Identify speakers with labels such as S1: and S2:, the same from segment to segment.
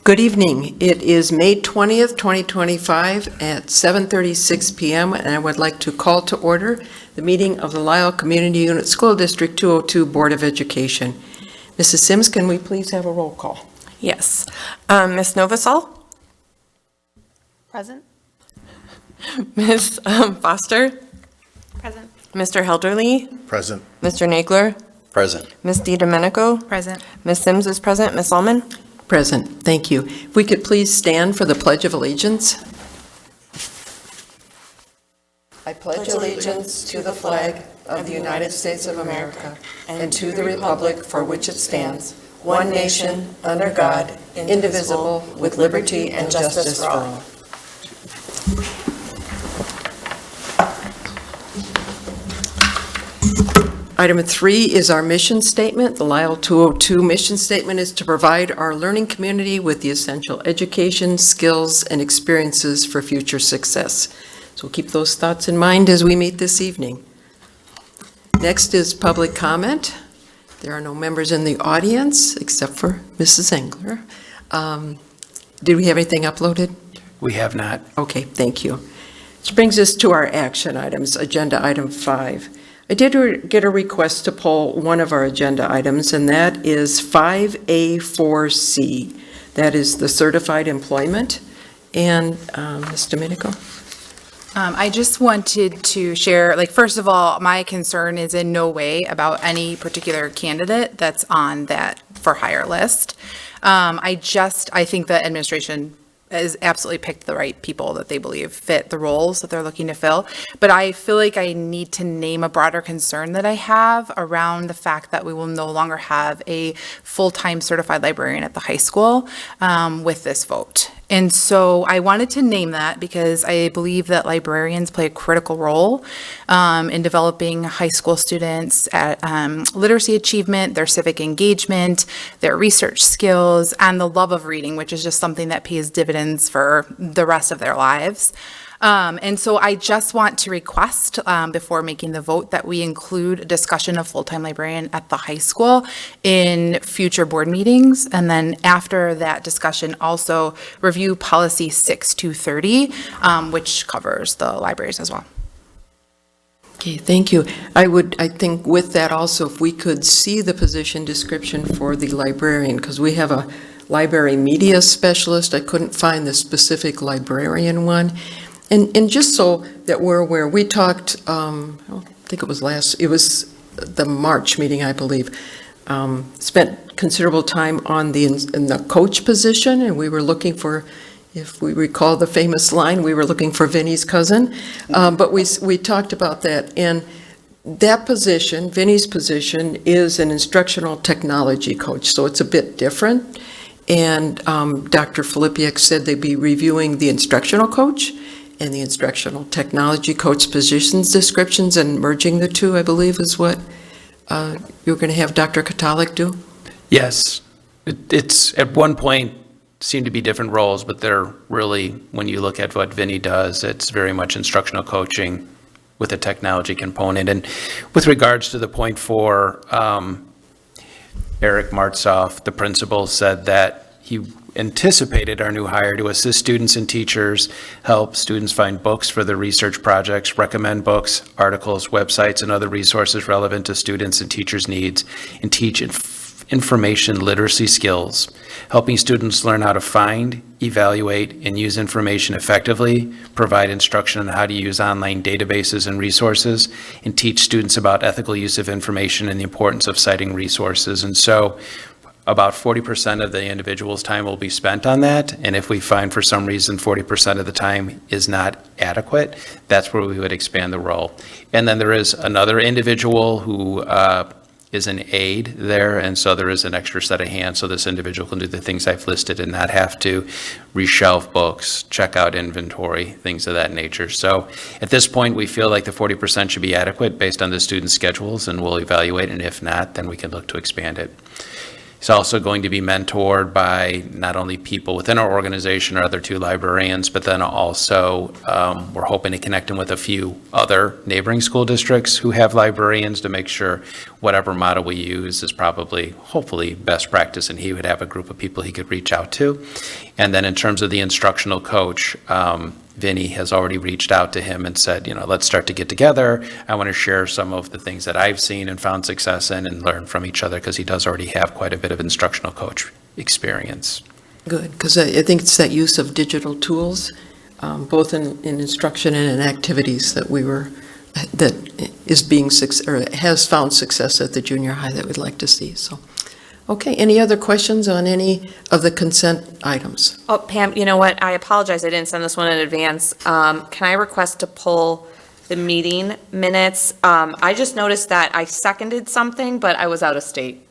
S1: Good evening. It is May 20th, 2025 at 7:36 p.m. and I would like to call to order the meeting of the Lisle Community Unit School District 202 Board of Education. Mrs. Sims, can we please have a roll call?
S2: Yes. Ms. Novasol?
S3: Present.
S2: Ms. Foster?
S3: Present.
S2: Mr. Helderly?
S4: Present.
S2: Mr. Nagler?
S4: Present.
S2: Ms. DiDomenico?
S3: Present.
S2: Ms. Sims is present. Ms. Allman?
S1: Present. Thank you. If we could please stand for the Pledge of Allegiance. I pledge allegiance to the flag of the United States of America and to the republic for which it stands, one nation, under God, indivisible, with liberty and justice for all. Item 3 is our mission statement. The Lisle 202 mission statement is to provide our learning community with the essential education, skills, and experiences for future success. So keep those thoughts in mind as we meet this evening. Next is public comment. There are no members in the audience except for Mrs. Engler. Did we have anything uploaded?
S5: We have not.
S1: Okay, thank you. This brings us to our action items, agenda item 5. I did get a request to pull one of our agenda items, and that is 5A4C. That is the certified employment. And Ms. Domenico?
S3: I just wanted to share, first of all, my concern is in no way about any particular candidate that's on that for hire list. I think the administration has absolutely picked the right people that they believe fit the roles that they're looking to fill. But I feel like I need to name a broader concern that I have around the fact that we will no longer have a full-time certified librarian at the high school with this vote. And so I wanted to name that because I believe that librarians play a critical role in developing high school students at literacy achievement, their civic engagement, their research skills, and the love of reading, which is just something that pays dividends for the rest of their lives. And so I just want to request before making the vote that we include a discussion of full-time librarian at the high school in future board meetings. And then after that discussion, also review policy 6230, which covers the libraries as well.
S1: Okay, thank you. I think with that also, if we could see the position description for the librarian, because we have a library media specialist. I couldn't find the specific librarian one. And just so that we're aware, we talked, I think it was the March meeting, I believe, spent considerable time on in the coach position, and we were looking for, if we recall the famous line, we were looking for Vinny's cousin. But we talked about that, and that position, Vinny's position, is an instructional technology coach, so it's a bit different. And Dr. Filipiak said they'd be reviewing the instructional coach and the instructional technology coach positions descriptions and merging the two, I believe, is what you're going to have Dr. Katalik do?
S5: Yes. It's at one point seemed to be different roles, but they're really, when you look at what Vinny does, it's very much instructional coaching with a technology component. And with regards to the point for Eric Martzoff, the principal, said that he anticipated our new hire to assist students and teachers, help students find books for their research projects, recommend books, articles, websites, and other resources relevant to students' and teachers' needs, and teach information literacy skills, helping students learn how to find, evaluate, and use information effectively, provide instruction on how to use online databases and resources, and teach students about ethical use of information and the importance of citing resources. And so about 40% of the individual's time will be spent on that, and if we find for some reason 40% of the time is not adequate, that's where we would expand the role. And then there is another individual who is an aide there, and so there is an extra set of hands, so this individual can do the things I've listed and not have to reshelf books, check out inventory, things of that nature. So at this point, we feel like the 40% should be adequate based on the students' schedules, and we'll evaluate, and if not, then we can look to expand it. He's also going to be mentored by not only people within our organization, our other 2 librarians, but then also we're hoping to connect him with a few other neighboring school districts who have librarians to make sure whatever model we use is probably, hopefully, best practice, and he would have a group of people he could reach out to. And then in terms of the instructional coach, Vinny has already reached out to him and said, let's start to get together. I want to share some of the things that I've seen and found success in and learn from each other, because he does already have quite a bit of instructional coach experience.
S1: Good, because I think it's that use of digital tools, both in instruction and in activities that is being, or has found success at the junior high that we'd like to see, so. Okay, any other questions on any of the consent items?
S2: Oh, Pam, you know what? I apologize. I didn't send this one in advance. Can I request to pull the meeting minutes? I just noticed that I seconded something, but I was out of state.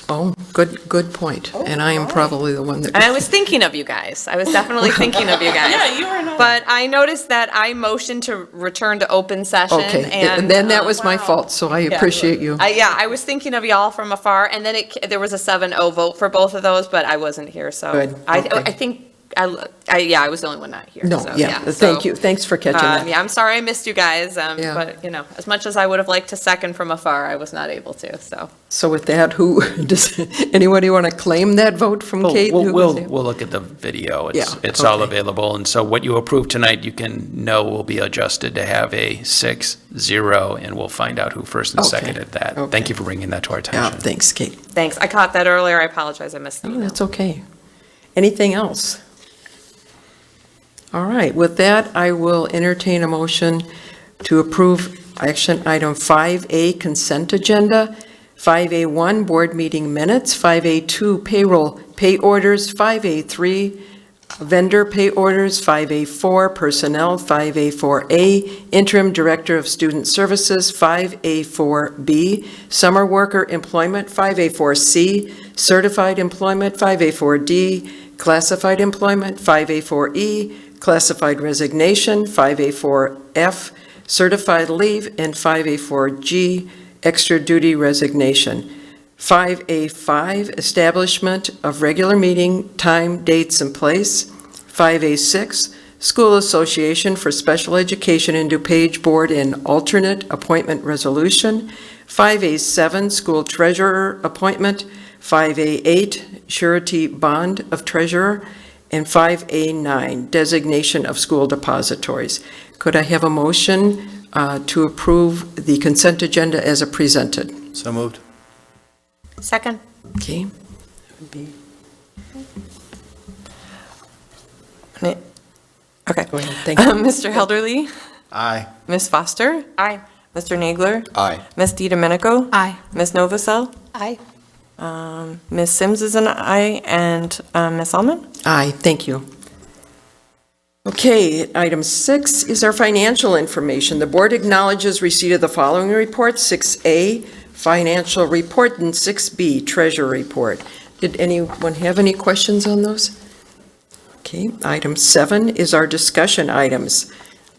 S1: Oh, good point, and I am probably the one that.
S2: And I was thinking of you guys. I was definitely thinking of you guys.
S4: Yeah, you are not.
S2: But I noticed that I motioned to return to open session.
S1: Okay,
S2: and
S1: and then that was my fault, so I appreciate you.
S2: I was thinking of y'all from afar, and then there was a 7-0 vote for both of those, but I wasn't here, so.
S1: Good,
S2: I
S1: okay.
S2: think, I was the only one not here.
S1: No,
S2: so,
S1: yeah,
S2: so,
S1: thank you, thanks for catching that.
S2: Yeah, I'm sorry I missed you guys,
S1: Yeah.
S2: but, as much as I would have liked to second from afar, I was not able to, so.
S1: So with that, does anybody want to claim that vote from Kate? Who was there?
S5: We'll look at the video.
S1: Yeah,
S5: It's all
S1: okay.
S5: available. And so what you approve tonight, you can know will be adjusted to have a 6-0, and we'll find out who first and
S1: Okay,
S5: seconded that.
S1: okay.
S5: Thank you for bringing that to our
S1: Yeah,
S5: attention.
S1: thanks, Kate.
S2: Thanks, I caught that earlier, I apologize, I missed the
S1: Oh,
S2: email.
S1: that's okay. Anything else? All right, with that, I will entertain a motion to approve action item 5A consent agenda, 5A1 board meeting minutes, 5A2 payroll pay orders, 5A3 vendor pay orders, 5A4 personnel, 5A4A interim director of student services, 5A4B summer worker employment, 5A4C certified employment, 5A4D classified employment, 5A4E classified resignation, 5A4F certified leave, and 5A4G extra duty resignation. 5A5 establishment of regular meeting time, dates, and place. 5A6 school association for special education and DuPage board and alternate appointment resolution. 5A7 school treasurer appointment. 5A8 surety bond of treasurer. And 5A9, designation of school depositories. Could I have a motion to approve the consent agenda as presented?
S6: So moved.
S2: Second.
S1: Okay.
S2: Okay.
S1: Go ahead, thank you.
S2: Mr. Helderly,
S6: Aye.
S2: Ms. Foster,
S3: Aye.
S2: Mr. Nagler,
S6: Aye.
S2: Ms. DiDomenico,
S3: Aye.
S2: Ms. Novacell,
S3: Aye.
S2: Ms. Sims is an aye, and Ms. Alman?
S1: Aye, thank you. Okay, item 6 is our financial information. The board acknowledges receipt of the following reports: 6A, financial report, and 6B, treasurer report. Did anyone have any questions on those? Okay, item 7 is our discussion items.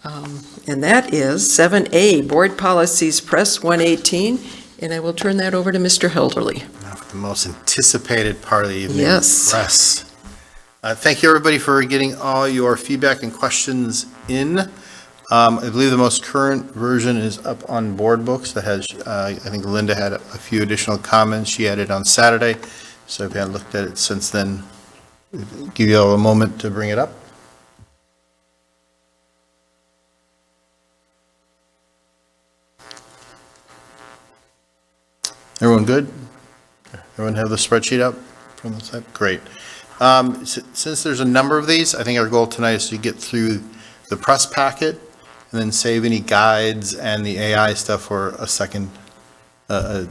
S1: And that is 7A, board policies, press 118, and I will turn that over to Mr. Helderly.
S6: Now for the most anticipated part of the evening.
S1: Yes.
S6: Press. Thank you, everybody, for getting all your feedback and questions in. I believe the most current version is up on board books that has, I think Linda had a few additional comments she added on Saturday. So if you haven't looked at it since then, give you all a moment to bring it up. Everyone good? Everyone have the spreadsheet up from the site? Great. Since there's a number of these, I think our goal tonight is to get through the press packet and then save any guides and the AI stuff for a second, a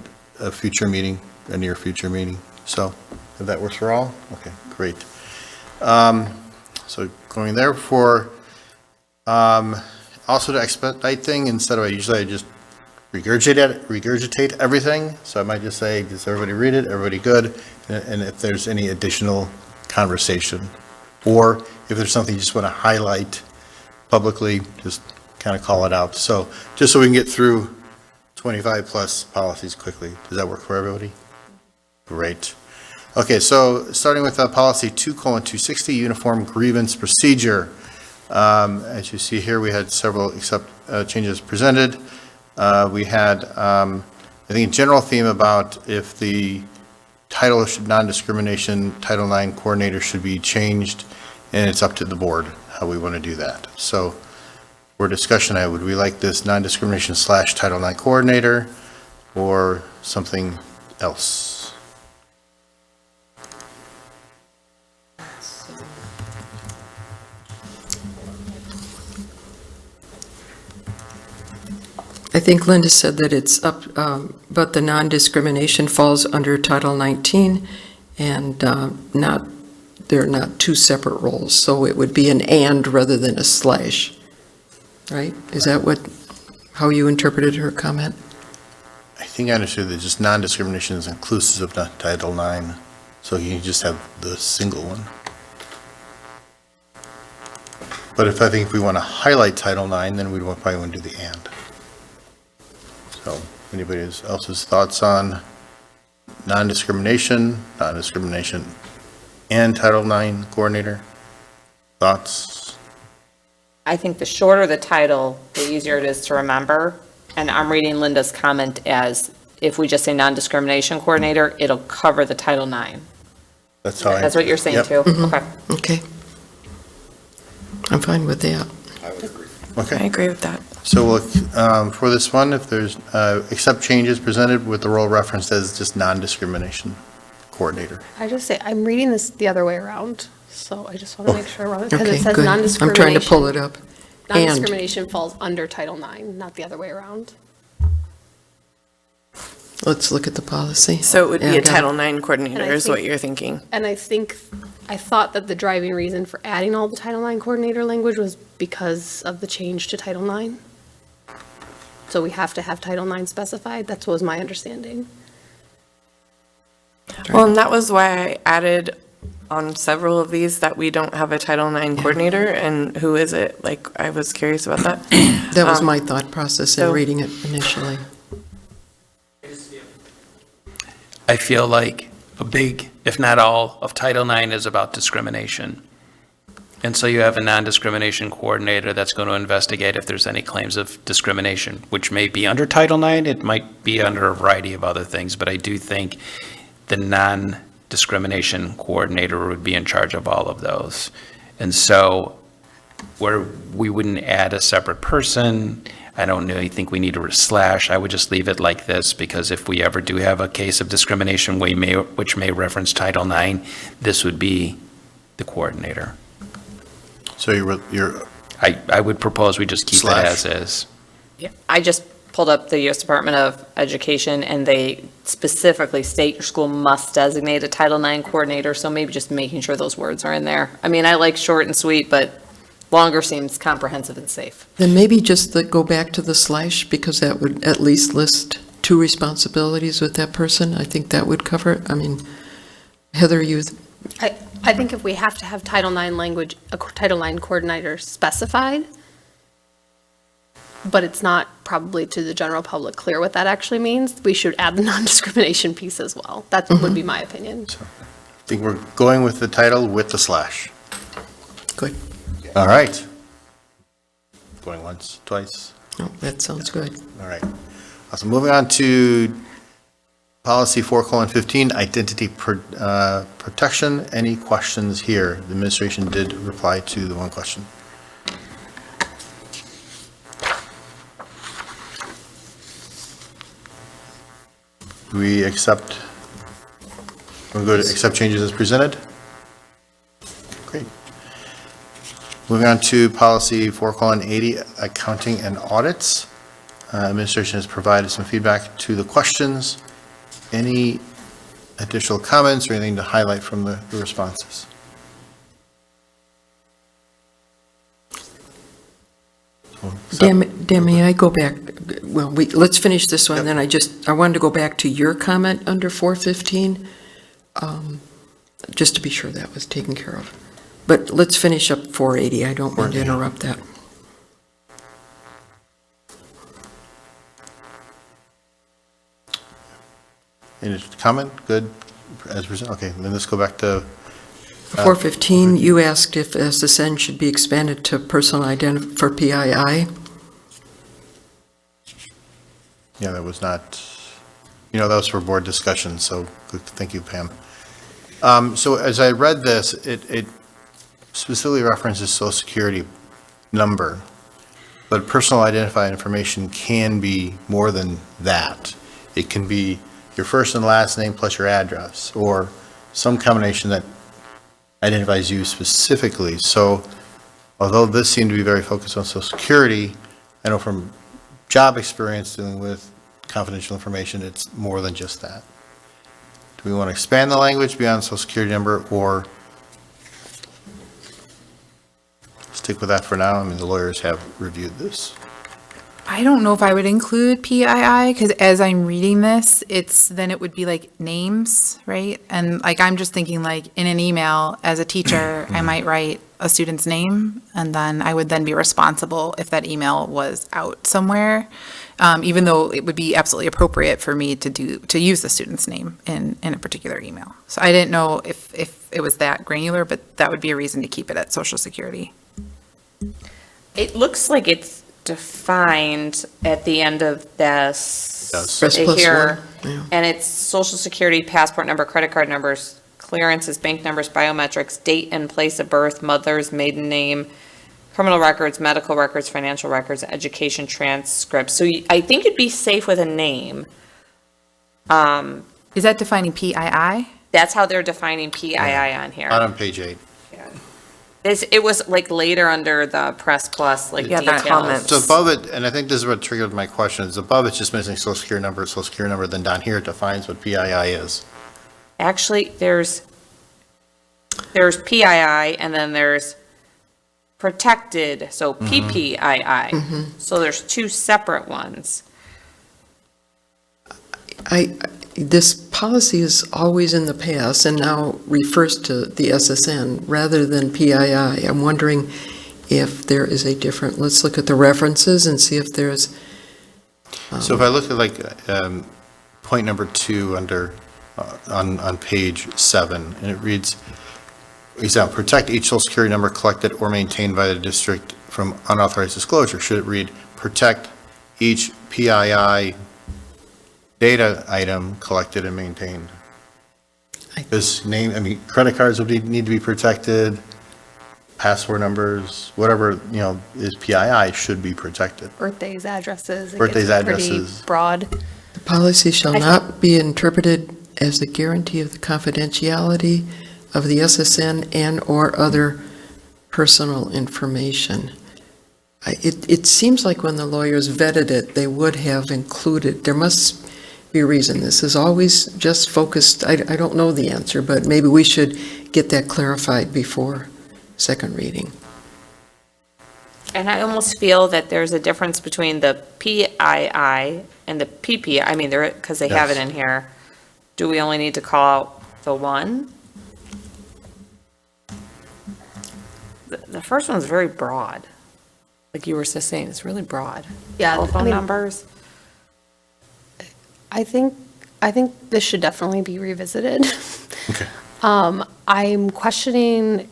S6: future meeting, a near future meeting. So if that works for all, okay, great. So going there for, also to expedite thing, instead of, usually I just regurgitate everything. So I might just say, does everybody read it? Everybody good? And if there's any additional conversation, or if there's something you just want to highlight publicly, just kind of call it out. So just so we can get through 25 plus policies quickly. Does that work for everybody? Great. Okay, so starting with policy 2:260, uniform grievance procedure. As you see here, we had several changes presented. We had, I think, a general theme about if the title should non-discrimination, Title IX coordinator should be changed, and it's up to the board how we want to do that. So for discussion, would we like this non-discrimination / Title IX coordinator or something else?
S1: I think Linda said that it's up, but the non-discrimination falls under Title 19, and they're not two separate roles, so it would be an and rather than a slash, right? Is that how you interpreted her comment?
S6: I think I understood that just non-discrimination is inclusive of Title IX, so you just have the single one. But I think if we want to highlight Title IX, then we'd probably want to do the and. So, anybody else's thoughts on non-discrimination, and Title IX coordinator? Thoughts?
S2: I think the shorter the title, the easier it is to remember. And I'm reading Linda's comment as if we just say non-discrimination coordinator, it'll cover the Title IX.
S6: That's
S2: what you're saying
S6: Yep.
S2: too? Okay.
S1: Okay. I'm fine with that.
S6: Okay.
S4: I agree with that.
S6: So we'll, for this one, if there's, accept changes presented with the role referenced as just non-discrimination coordinator.
S7: I just say, I'm reading this the other way around, so I just want to make sure, because
S1: Okay,
S7: it says
S1: good.
S7: non-discrimination.
S1: I'm trying to pull it up. And,
S7: Non-discrimination falls under Title IX, not the other way around.
S1: let's look at the policy.
S4: So it would be
S1: Yeah, I
S4: a
S1: got it.
S4: Title IX coordinator
S7: And I
S4: is what
S7: think-
S4: you're thinking.
S7: And I thought that the driving reason for adding all the Title IX coordinator language was because of the change to Title IX. So we have to have Title IX specified, that was my understanding.
S4: Well, and that was why I added on several of these that we don't have a Title IX coordinator, and who is it? Like, I was curious about that.
S1: That was my thought process in
S4: so-
S1: reading it initially.
S5: I feel like a big, if not all, of Title IX is about discrimination. And so you have a non-discrimination coordinator that's going to investigate if there's any claims of discrimination, which may be under Title IX, it might be under a variety of other things, but I do think the non-discrimination coordinator would be in charge of all of those. And so where we wouldn't add a separate person, I don't really think we need a slash. I would just leave it like this, because if we ever do have a case of discrimination, which may reference Title IX, this would be the coordinator.
S6: So you're
S5: I would propose we just keep it
S6: Slash.
S5: as is.
S2: Yeah, I just pulled up the U.S. Department of Education, and they specifically state your school must designate a Title IX coordinator, so maybe just making sure those words are in there. I mean, I like short and sweet, but longer seems comprehensive and safe.
S1: Then maybe just go back to the slash, because that would at least list two responsibilities with that person. I think that would cover it. I mean, Heather,
S7: I think if we have to have Title IX language, a Title IX coordinator specified, but it's not probably to the general public clear what that actually means, we should add the non-discrimination piece as well. That would be my opinion.
S6: I think we're going with the title with the slash.
S1: good.
S6: All right. Going once, twice.
S1: No, that sounds good.
S6: All right. So moving on to policy 4:15, identity protection. Any questions here? The administration did reply to the one question. Do we accept, we'll go to accept changes as presented? Great. Moving on to policy 4:80, accounting and audits. Administration has provided some feedback to the questions. Any additional comments or anything to highlight from the responses?
S1: Dan, may I go back? Well, let's finish this one, then I wanted to go back to your comment under 415, just to be sure that was taken care of. But let's finish up 480. I don't want to interrupt that.
S6: Any comment? Good as presented, okay, then let's go back to,
S1: 415, you asked if SSN should be expanded to personal for PII.
S6: yeah, that was not, that was for board discussion, so thank you, Pam. So as I read this, it specifically references social security number, but personal identifying information can be more than that. It can be your first and last name plus your address, or some combination that identifies you specifically. So although this seemed to be very focused on social security, I know from job experience dealing with confidential information, it's more than just that. Do we want to expand the language beyond social security number, or stick with that for now? I mean, the lawyers have reviewed this.
S3: I don't know if I would include PII, because as I'm reading this, then it would be like names, right? And like, I'm just thinking like in an email as a teacher, I might write a student's name, and then I would then be responsible if that email was out somewhere, even though it would be absolutely appropriate for me to use the student's name in a particular email. So I didn't know if it was that granular, but that would be a reason to keep it at Social Security.
S2: It looks like it's defined at the end of this.
S6: Yes.
S1: Press plus
S2: Here,
S1: one, yeah.
S2: and it's social security, passport number, credit card numbers, clearances, bank numbers, biometrics, date and place of birth, mother's maiden name, criminal records, medical records, financial records, education transcripts. So I think you'd be safe with a name.
S3: Is that defining PII?
S2: That's how they're defining PII on here.
S6: Not on page 8.
S2: It was like later under the press plus, like
S4: Yeah, the
S2: details.
S4: comments.
S6: So above it, and I think this is what triggered my question, is above it's just missing social security number, then down here it defines what PII is.
S2: Actually, there's PII and then there's protected, so PPII. So there's two separate ones.
S1: This policy is always in the past and now refers to the SSN rather than PII. I'm wondering if there is a different, let's look at the references and see if there's.
S6: So if I look at like point number 2 under, on page 7, and it reads, example, protect each social security number collected or maintained by the district from unauthorized disclosure. Should it read, protect each PII data item collected and maintained? This name, credit cards would need to be protected, password numbers, whatever, is PII should be protected.
S7: Birthdays, addresses. It
S6: Birthdays,
S7: gets pretty
S6: addresses.
S7: broad.
S1: The policy shall not be interpreted as a guarantee of the confidentiality of the SSN and/or other personal information. It seems like when the lawyers vetted it, they would have included, there must be a reason. This is always just focused, I don't know the answer, but maybe we should get that clarified before second reading.
S2: And I almost feel that there's a difference between the PII and the PPI. Because they have it in here. Do we only need to call out the one? The first one's very broad. Like you were just saying, it's really broad.
S7: Yeah,
S2: Telephone numbers.
S7: I think this should definitely be revisited.
S6: Okay.
S7: I'm questioning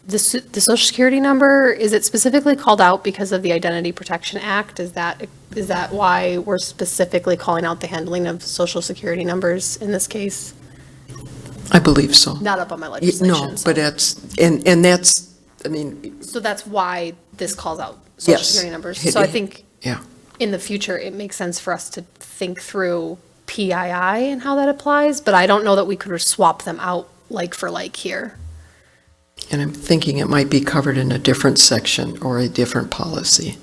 S7: the social security number. Is it specifically called out because of the Identity Protection Act? Is that why we're specifically calling out the handling of social security numbers in this case?
S1: I believe so.
S7: Not up on my legislation.
S1: No,
S7: so-
S1: but that's,
S7: So that's why this calls out social
S1: Yes.
S7: security numbers. So I think
S1: yeah.
S7: in the future, it makes sense for us to think through PII and how that applies, but I don't know that we could swap them out like for like here.
S1: And I'm thinking it might be covered in a different section or a different policy.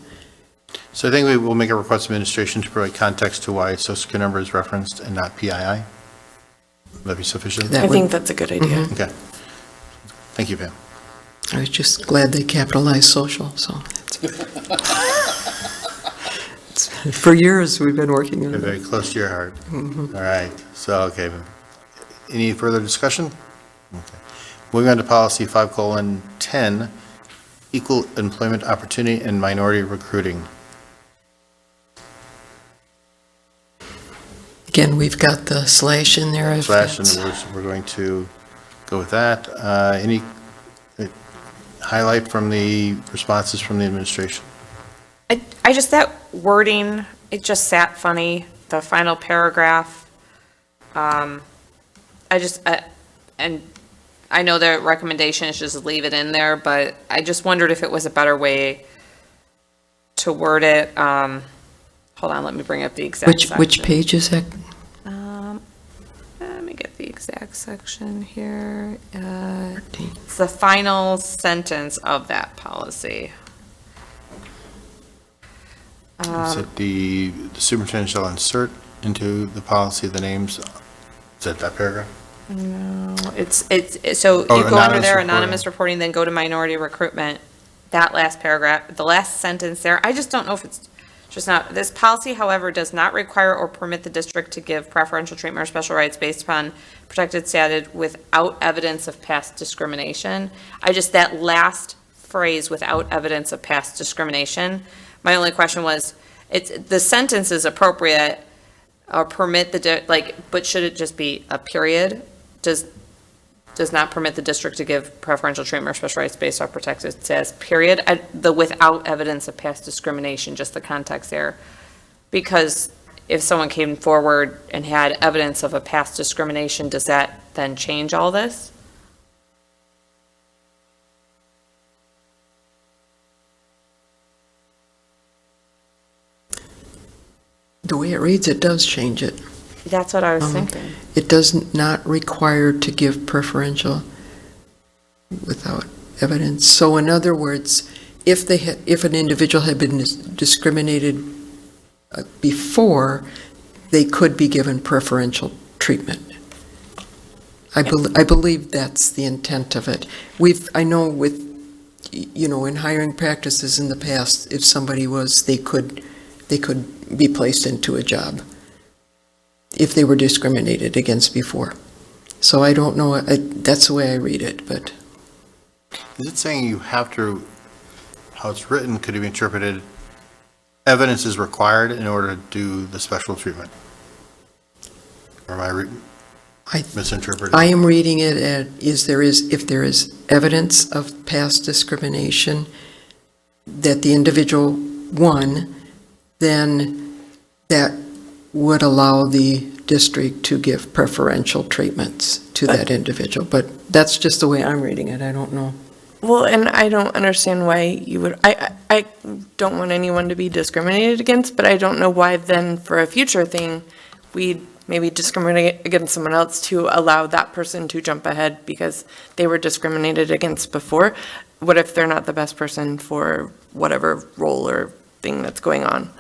S6: So I think we will make a request to administration to provide context to why social security number is referenced and not PII. Would that be sufficient?
S1: That
S4: I
S1: would-
S4: think that's a good idea.
S6: Okay. Thank you, Pam.
S1: I was just glad they capitalized social, so. For years, we've been working on
S6: They're
S1: it.
S6: very close to your heart. All right, so, okay. Any further discussion? Okay. Moving on to policy 5:10, equal employment opportunity and minority recruiting.
S1: Again, we've got the slash in there. if
S6: Slash, and
S1: that's-
S6: we're going to go with that. Any highlight from the responses from the administration?
S2: I just, that wording, it just sat funny, the final paragraph. And I know the recommendation is just leave it in there, but I just wondered if it was a better way to word it. Hold on, let me bring up the exact section.
S1: Which page is that?
S2: Let me get the exact section here. It's the final sentence of that policy.
S6: Is it the superintendent shall insert into the policy the names, is that paragraph?
S2: So
S6: Oh,
S2: you go under there,
S6: anonymous
S2: anonymous reporting, then go to minority recruitment. That last paragraph, the last sentence there, I just don't know if it's just not, this policy, however, does not require or permit the district to give preferential treatment or special rights based upon protected status without evidence of past discrimination. That last phrase, without evidence of past discrimination, my only question was, the sentence is appropriate, or permit but should it just be a period? Does not permit the district to give preferential treatment or special rights based on protected status, period. The without evidence of past discrimination, just the context there. Because if someone came forward and had evidence of a past discrimination, does that then change all this?
S1: The way it reads, it does change it.
S2: That's what I was thinking.
S1: It does not require to give preferential without evidence. So in other words, if an individual had been discriminated before, they could be given preferential treatment. I believe that's the intent of it. I know with, in hiring practices in the past, if somebody they could be placed into a job if they were discriminated against before. So I don't know, that's the way I read it, but.
S6: Is it saying you have to, how it's written, could it be interpreted, evidence is required in order to do the special treatment? Or am I misinterpreting?
S1: I am reading it if there is evidence of past discrimination that the individual won, then that would allow the district to give preferential treatments to that individual. But that's just the way I'm reading it. I don't know.
S4: Well, and I don't understand why you would, I don't want anyone to be discriminated against, but I don't know why then for a future thing, we'd maybe discriminate against someone else to allow that person to jump ahead because they were discriminated against before. What if they're not the best person for whatever role or thing that's going on?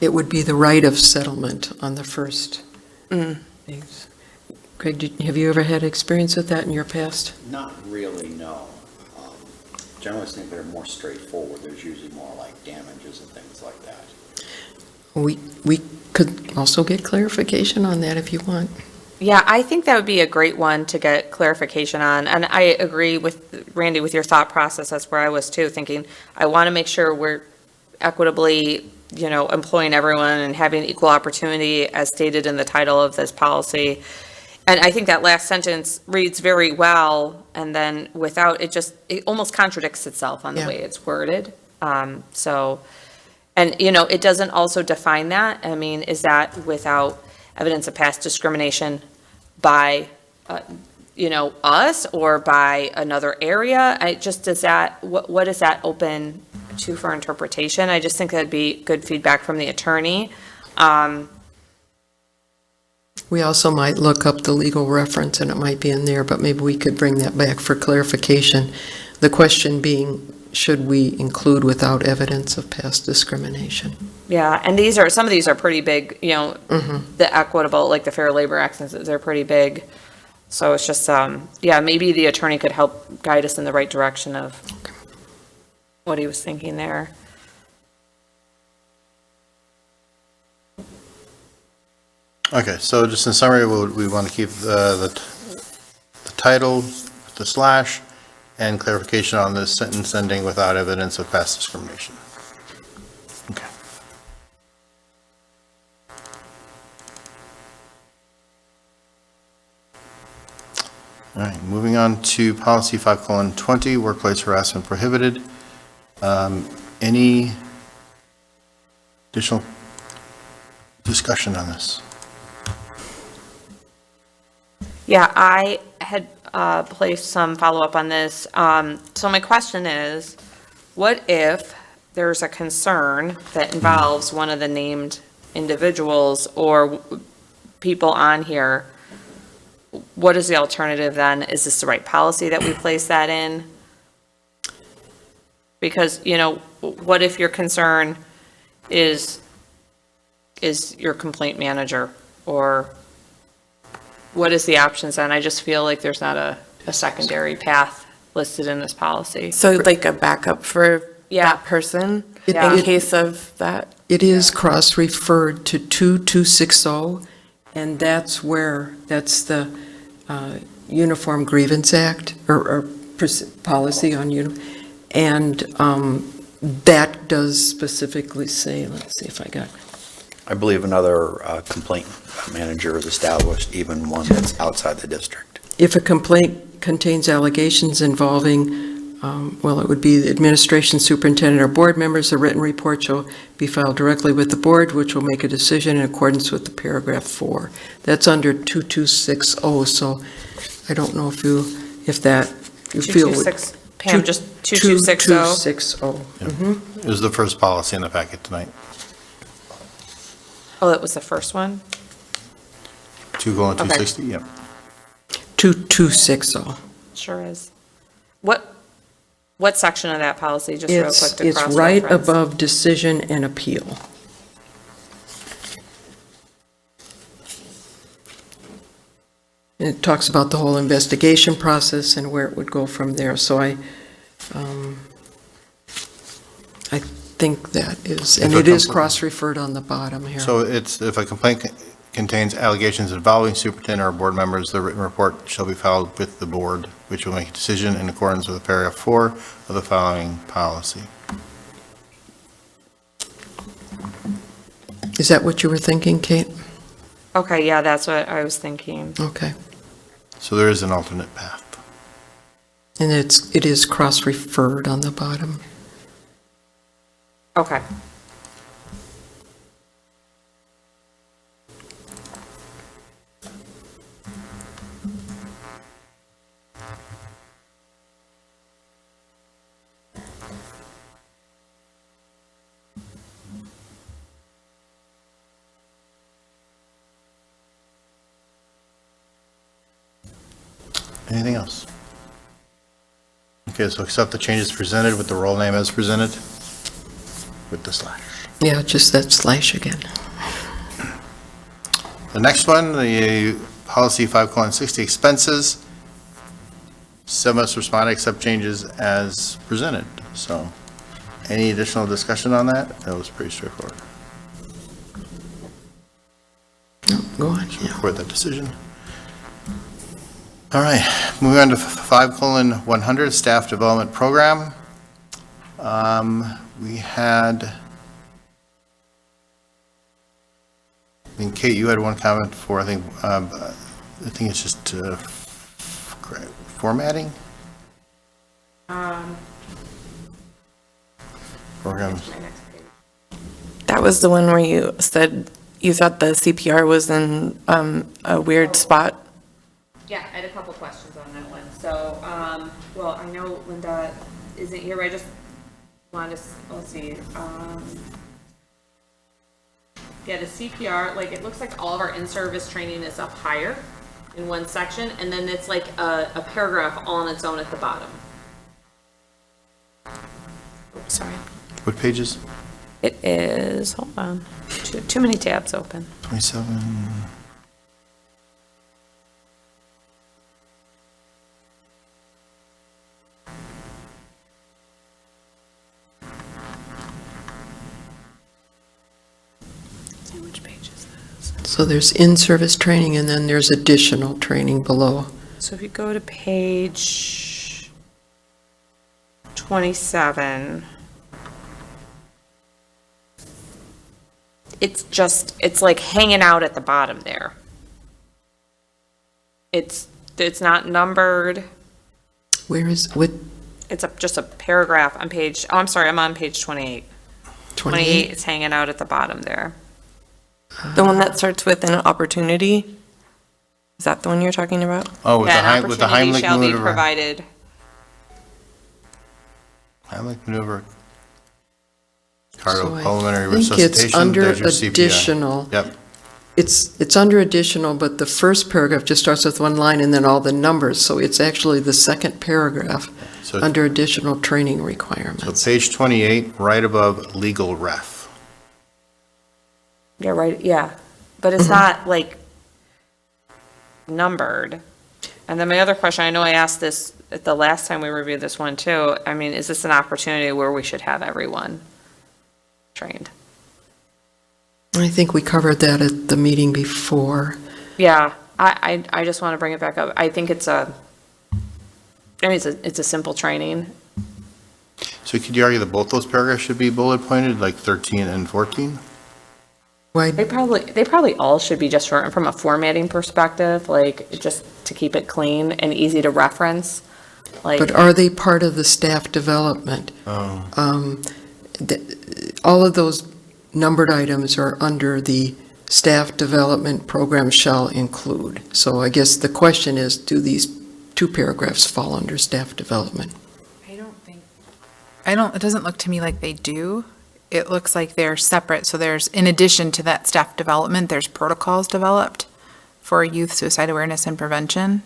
S1: It would be the right of settlement on the first things. Craig, have you ever had experience with that in your past?
S8: Not really, no. Generally, I think they're more straightforward. There's usually more like damages and things like that.
S1: We could also get clarification on that if you want.
S2: Yeah, I think that would be a great one to get clarification on. And I agree with Randy, with your thought process. That's where I was too, thinking, I want to make sure we're equitably, employing everyone and having equal opportunity as stated in the title of this policy. And I think that last sentence reads very well, and then without, it almost contradicts itself on the way it's worded. It doesn't also define that. I mean, is that without evidence of past discrimination by, us or by another area? What is that open to for interpretation? I just think that'd be good feedback from the attorney.
S1: We also might look up the legal reference, and it might be in there, but maybe we could bring that back for clarification. The question being, should we include without evidence of past discrimination?
S2: Yeah, and some of these are pretty big, the equitable, like the Fair Labor Act, they're pretty big. So it's just, maybe the attorney could help guide us in the right direction of what he was thinking there.
S6: Okay, so just in summary, we want to keep the title, the slash, and clarification on the sentence ending without evidence of past discrimination. Okay. All right, moving on to policy 5:20, workplace harassment prohibited. Any additional discussion on this?
S2: Yeah, I had placed some follow-up on this. So my question is, what if there's a concern that involves one of the named individuals or people on here? What is the alternative then? Is this the right policy that we place that in? Because, what if your concern is your complaint manager? Or what is the options then? I just feel like there's not a secondary path listed in this policy.
S4: So like a backup for
S2: Yeah.
S4: that person
S2: Yeah.
S4: in case of that?
S1: It is cross-referred to 2260, and that's the Uniform Grievance Act, or policy on and that does specifically say, let's see if I got,
S8: I believe another complaint manager is established, even one that's outside the district.
S1: if a complaint contains allegations involving, it would be the administration, superintendent, or board members, a written report shall be filed directly with the board, which will make a decision in accordance with the paragraph 4. That's under 2260, so I don't know if you feel.
S2: 226, Pam, just 2260?
S1: 2260.
S6: It was the first policy in the packet tonight.
S2: Oh, that was the first one?
S6: 2:260, yep.
S1: 2260.
S2: Sure is. What section of that policy, just real quick to
S1: It's
S2: cross-reference?
S1: right above decision and appeal. And it talks about the whole investigation process and where it would go from there, so I think that is, and it is cross-referred on the bottom here.
S6: So it's, if a complaint contains allegations involving superintendent or board members, the written report shall be filed with the board, which will make a decision in accordance with paragraph 4 of the following policy.
S1: Is that what you were thinking, Kate?
S2: Okay, yeah, that's what I was thinking.
S1: Okay.
S6: So there is an alternate path.
S1: And it is cross-referred on the bottom.
S2: Okay.
S6: Anything else? Okay, so accept the changes presented with the roll name as presented with the slash.
S1: Yeah, just that slash again.
S6: The next one, the policy 5:60 expenses. Some must respond, accept changes as presented. So any additional discussion on that? That was pretty straightforward.
S1: No, go on, yeah.
S6: Record that decision. All right, moving on to 5:100, staff development program. We had, Kate, you had one comment for, I think it's just formatting? Programs.
S4: That was the one where you said you thought the CPR was in a weird spot.
S2: Yeah, I had a couple questions on that one. So, I know Linda isn't here, I just wanted to, let's see. Yeah, the CPR, it looks like all of our in-service training is up higher in one section, and then it's like a paragraph all on its own at the bottom. Oops, sorry.
S6: What pages?
S2: It is, hold on, too many tabs open.
S6: 27.
S2: Which page is this?
S1: So there's in-service training, and then there's additional training below.
S2: So if you go to page 27, it's like hanging out at the bottom there. It's it's not numbered.
S1: Where is, what,
S2: It's just a paragraph on page, oh, I'm sorry, I'm on page 28. 28, it's hanging out at the bottom there.
S4: The one that starts with an opportunity? Is that the one you're talking about?
S6: Oh, with the
S2: Yeah, an
S6: with the
S2: opportunity
S6: Heimlich
S2: shall be
S6: maneuver.
S2: provided.
S6: Heimlich maneuver.
S1: So
S6: Cardiopulmonary
S1: I think it's
S6: resuscitation.
S1: under
S6: There's your CPI.
S1: additional.
S6: Yep.
S1: It's under additional, but the first paragraph just starts with one line and then all the numbers, so it's actually the second paragraph
S6: So,
S1: under additional training
S6: so
S1: requirements.
S6: page 28, right above legal ref.
S2: Yeah, right, yeah. But it's not like numbered. And then my other question, I know I asked this at the last time we reviewed this one too. I mean, is this an opportunity where we should have everyone trained?
S1: I think we covered that at the meeting before.
S2: Yeah, I just want to bring it back up. I think it's a simple training.
S6: So could you argue that both those paragraphs should be bullet pointed, like 13 and 14?
S1: Why,
S2: They probably all should be just shortened from a formatting perspective, like just to keep it clean and easy to reference. Like,
S1: but are they part of the staff development?
S6: Oh.
S1: All of those numbered items are under the staff development program shall include. So I guess the question is, do these two paragraphs fall under staff development?
S3: It doesn't look to me like they do. It looks like they're separate. So there's, in addition to that staff development, there's protocols developed for youth suicide awareness and prevention.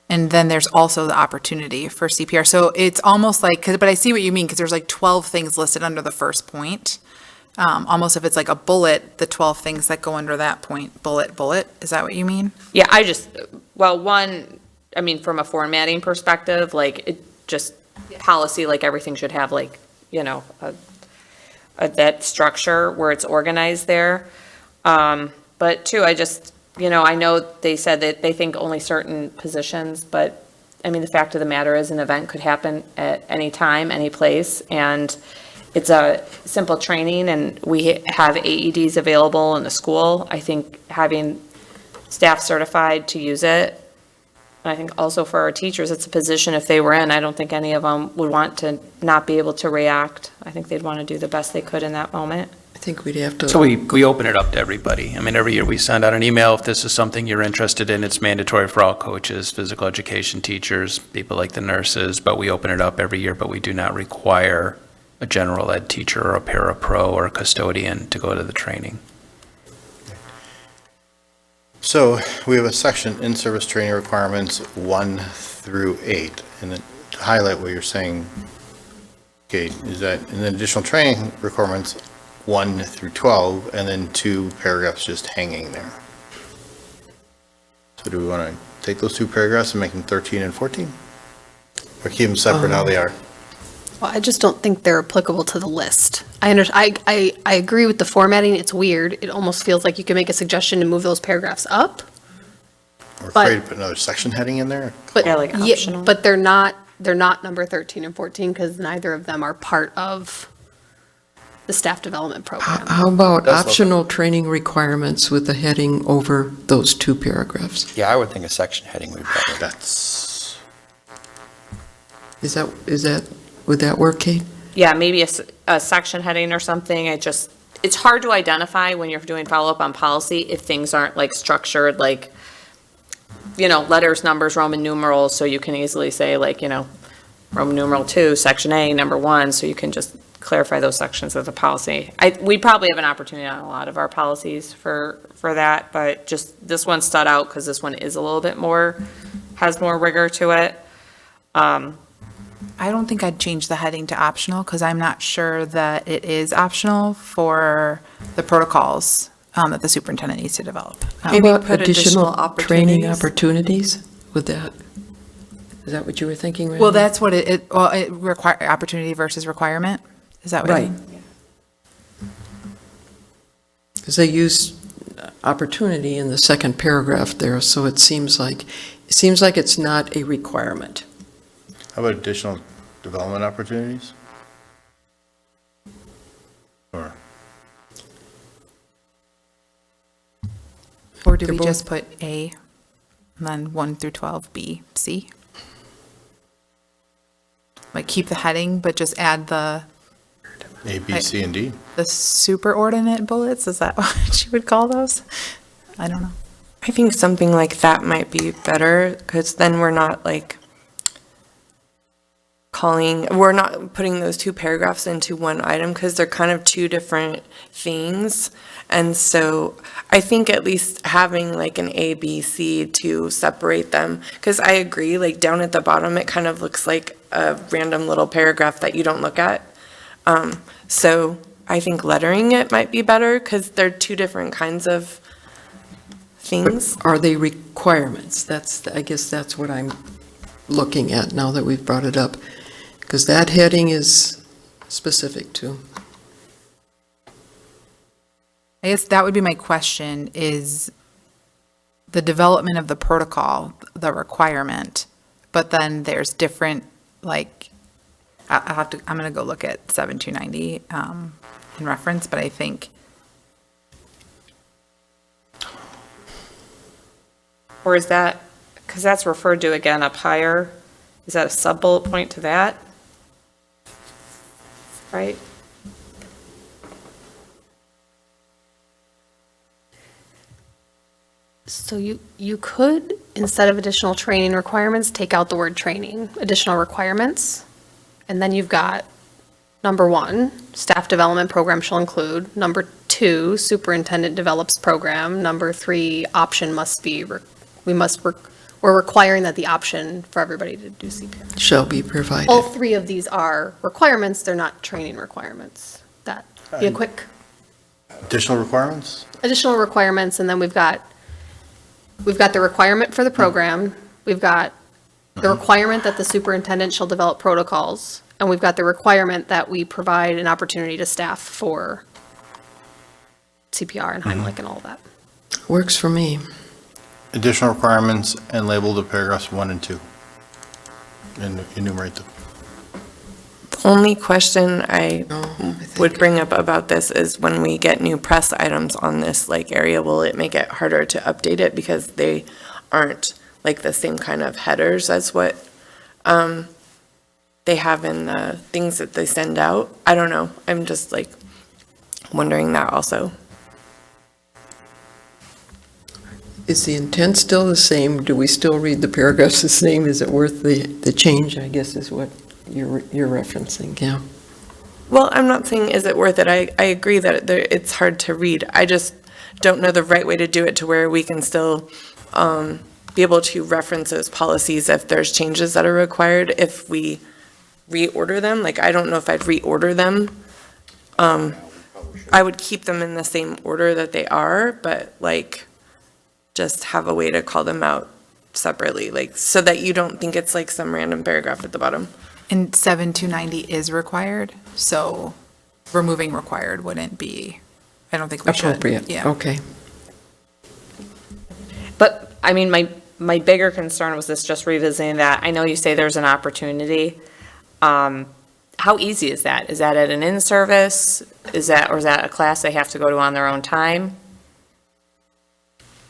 S3: And then there's also the opportunity for CPR. So it's almost like, but I see what you mean, because there's like 12 things listed under the first point. Almost if it's like a bullet, the 12 things that go under that point, bullet. Is that what you mean?
S2: yeah, one, I mean, from a formatting perspective, like, it just, policy, like, everything should have, like, that structure where it's organized there. But two, I know they said that they think only certain positions, but, I mean, the fact of the matter is an event could happen at any time, any place, and it's a simple training, and we have AEDs available in the school. I think having staff certified to use it, and I think also for our teachers, it's a position if they were in, I don't think any of them would want to not be able to react. I think they'd want to do the best they could in that moment.
S1: I think we'd have to.
S5: So we open it up to everybody. I mean, every year we send out an email, if this is something you're interested in, it's mandatory for all coaches, physical education teachers, people like the nurses, but we open it up every year, but we do not require a general ed teacher or a parapro or a custodian to go to the training.
S6: So we have a section, in-service training requirements 1 through 8. And then to highlight what you're saying, Kate, is that in the additional training requirements 1 through 12, and then 2 paragraphs just hanging there. So do we want to take those 2 paragraphs and make them 13 and 14? Or keep them separate how they are?
S7: Well, I just don't think they're applicable to the list. I agree with the formatting, it's weird. It almost feels like you can make a suggestion to move those paragraphs up.
S6: We're
S7: But-
S6: afraid to put another section heading in there?
S7: But
S2: Yeah, like optional.
S7: But they're not number 13 and 14, because neither of them are part of the staff development program.
S1: How about
S6: That's
S1: optional training requirements with the heading over those 2 paragraphs?
S8: Yeah, I would think a section heading would be better.
S6: That's,
S1: Is that, would that work, Kate?
S2: Yeah, maybe a section heading or something. It's hard to identify when you're doing follow-up on policy if things aren't like structured, like, letters, numbers, Roman numerals, so you can easily say like, Roman numeral 2, section A, number 1, so you can just clarify those sections of the policy. We probably have an opportunity on a lot of our policies for that, but just this one stood out because this one is a little bit more, has more rigor to it.
S3: I don't think I'd change the heading to optional, because I'm not sure that it is optional for the protocols that the superintendent needs to develop.
S1: How
S4: Maybe
S1: about
S4: put additional
S1: training
S4: opportunities?
S1: opportunities? Would that, is that what you were thinking, Randy?
S3: Well, that's what it require, opportunity versus requirement? Is that what?
S1: Right. Because they use opportunity in the second paragraph there, so it seems like it's not a requirement.
S6: how about additional development opportunities? Or,
S3: Or do
S1: They're
S3: we
S1: both-
S3: just put A? And then 1 through 12, B, C. Like keep the heading, but just add the
S6: A, B, C, and D.
S3: superordinate bullets. Is that what you would call those? I don't know.
S4: I think something like that might be better, because then we're not like we're not putting those two paragraphs into one item, because they're kind of two different things. And so I think at least having like an A, B, C to separate them, because I agree, like down at the bottom, it kind of looks like a random little paragraph that you don't look at. So I think lettering it might be better, because they're two different kinds of things.
S1: Are they requirements? I guess that's what I'm looking at now that we've brought it up, because that heading is specific to.
S3: I guess that would be my question, is the development of the protocol, the requirement, but then there's different, like, I'm going to go look at 7290 in reference, but I think,
S2: Or is that, because that's referred to again up higher, is that a sub-bullet point to that? Right?
S7: So you could, instead of additional training requirements, take out the word training, additional requirements. And then you've got, number 1, staff development program shall include. Number 2, superintendent develops program. Number 3, option must be, we're requiring that the option for everybody to do CPR.
S1: Shall be provided.
S7: All 3 of these are requirements, they're not training requirements. That be a quick
S6: Additional requirements?
S7: additional requirements, and then we've got the requirement for the program, we've got the requirement that the superintendent shall develop protocols, and we've got the requirement that we provide an opportunity to staff for CPR and Heimlich and all of that.
S1: Works for me.
S6: Additional requirements and label the paragraphs 1 and 2. And enumerate them.
S4: The only question I
S1: No, I think-
S4: would bring up about this is when we get new press items on this like area, will it make it harder to update it because they aren't like the same kind of headers as what they have in the things that they send out? I don't know. I'm just like wondering that also.
S1: Is the intent still the same? Do we still read the paragraphs the same? Is it worth the change, I guess, is what you're referencing, yeah.
S4: Well, I'm not saying is it worth it. I agree that it's hard to read. I just don't know the right way to do it to where we can still be able to reference those policies if there's changes that are required, if we reorder them. Like, I don't know if I'd reorder them. I would keep them in the same order that they are, but like, just have a way to call them out separately, like, so that you don't think it's like some random paragraph at the bottom.
S3: and 7290 is required, so removing required wouldn't be, I don't think we should.
S1: Appropriate,
S3: Yeah.
S1: okay.
S2: But, I mean, my bigger concern was this, just revisiting that. I know you say there's an opportunity. How easy is that? Is that at an in-service? Or is that a class they have to go to on their own time?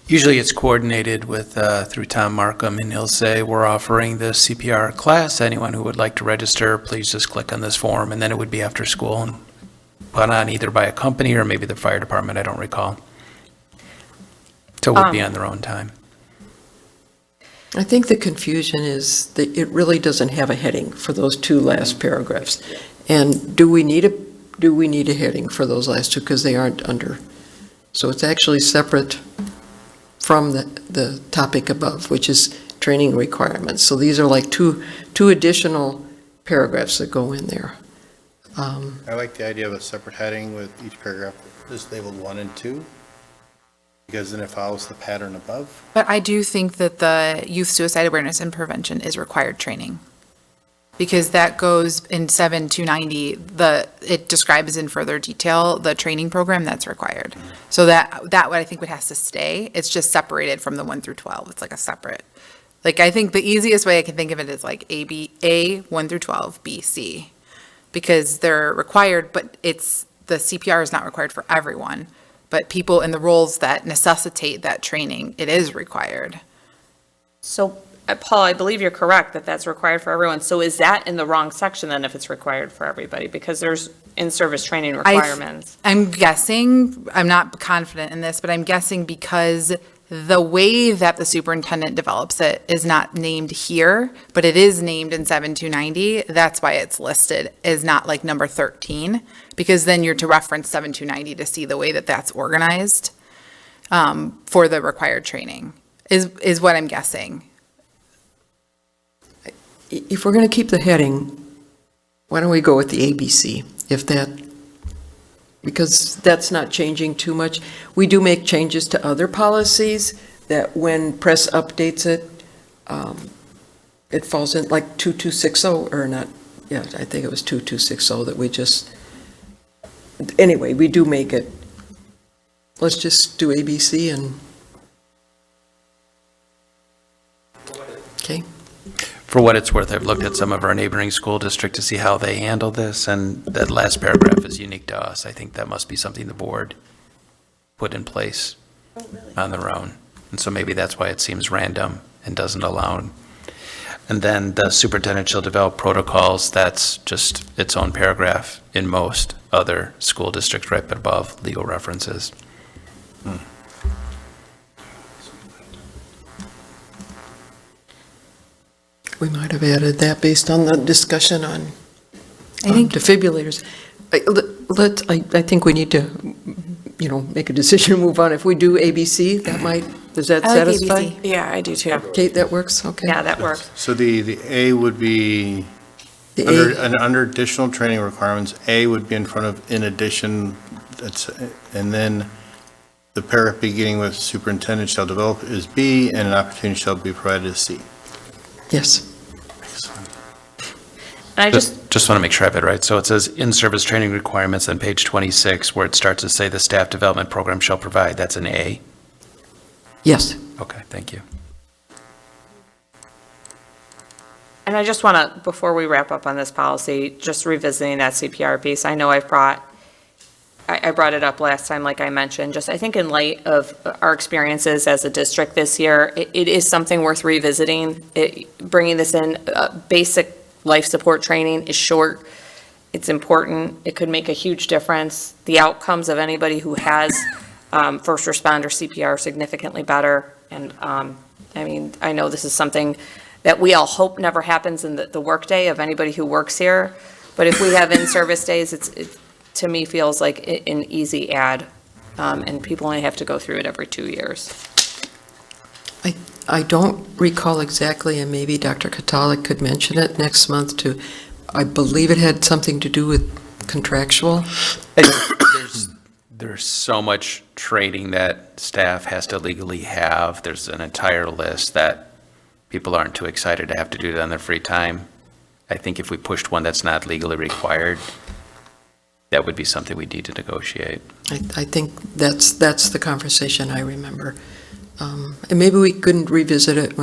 S5: Usually it's coordinated with, through Tom Markham, and he'll say, we're offering this CPR class. Anyone who would like to register, please just click on this form, and then it would be after school and put on either by a company or maybe the fire department, I don't recall. So it would be on their own time.
S1: I think the confusion is that it really doesn't have a heading for those 2 last paragraphs. And do we need a heading for those last 2, because they aren't under? So it's actually separate from the topic above, which is training requirements. So these are like two additional paragraphs that go in there.
S6: I like the idea of a separate heading with each paragraph just labeled 1 and 2, because then it follows the pattern above.
S3: But I do think that the youth suicide awareness and prevention is required training. Because that goes in 7290, it describes in further detail the training program that's required. So that what I think would has to stay. It's just separated from the 1 through 12. It's like a separate, like, I think the easiest way I can think of it is like A 1 through 12, B, C. Because they're required, but the CPR is not required for everyone. But people in the roles that necessitate that training, it is required.
S2: So, Paul, I believe you're correct that that's required for everyone. So is that in the wrong section then if it's required for everybody? Because there's in-service training requirements.
S3: I'm guessing, I'm not confident in this, but I'm guessing because the way that the superintendent develops it is not named here, but it is named in 7290. That's why it's listed as not like number 13, because then you're to reference 7290 to see the way that that's organized for the required training, is what I'm guessing.
S1: If we're going to keep the heading, why don't we go with the ABC, if that, because that's not changing too much. We do make changes to other policies that when press updates it, it falls in like 2260, or not, yeah, I think it was 2260 that we just, anyway, we do make it, let's just do ABC and, okay.
S5: For what it's worth, I've looked at some of our neighboring school district to see how they handle this, and that last paragraph is unique to us. I think that must be something the board put in place on their own. And so maybe that's why it seems random and doesn't allow. And then the superintendent shall develop protocols, that's just its own paragraph in most other school districts right above legal references.
S1: We might have added that based on the discussion on
S3: I think
S1: defibrillators. I think we need to, make a decision and move on. If we do ABC, that might, does that
S3: I like
S1: satisfy?
S3: ABC.
S4: Yeah, I do too.
S1: Kate, that works? Okay.
S2: Yeah, that works.
S6: So the A would be,
S1: The
S6: under additional training requirements, A would be in front of in addition, and then the paragraph beginning with superintendent shall develop is B, and an opportunity shall be provided is C.
S1: Yes.
S2: And I just,
S5: Just want to make sure I have it right. So it says in-service training requirements on page 26, where it starts to say the staff development program shall provide, that's an A?
S1: Yes.
S5: Okay, thank you.
S2: and I just want to, before we wrap up on this policy, just revisiting that CPR piece. I know I brought it up last time, like I mentioned, just I think in light of our experiences as a district this year, it is something worth revisiting. Bringing this in, basic life support training is short. It's important. It could make a huge difference. The outcomes of anybody who has first responder CPR are significantly better. And I know this is something that we all hope never happens in the workday of anybody who works here. But if we have in-service days, it to me feels like an easy add. And people only have to go through it every 2 years.
S1: I don't recall exactly, and maybe Dr. Katalik could mention it next month too. I believe it had something to do with contractual.
S5: There's so much training that staff has to legally have. There's an entire list that people aren't too excited to have to do it on their free time. I think if we pushed one that's not legally required, that would be something we need to negotiate.
S1: I think that's the conversation I remember. And maybe we couldn't revisit it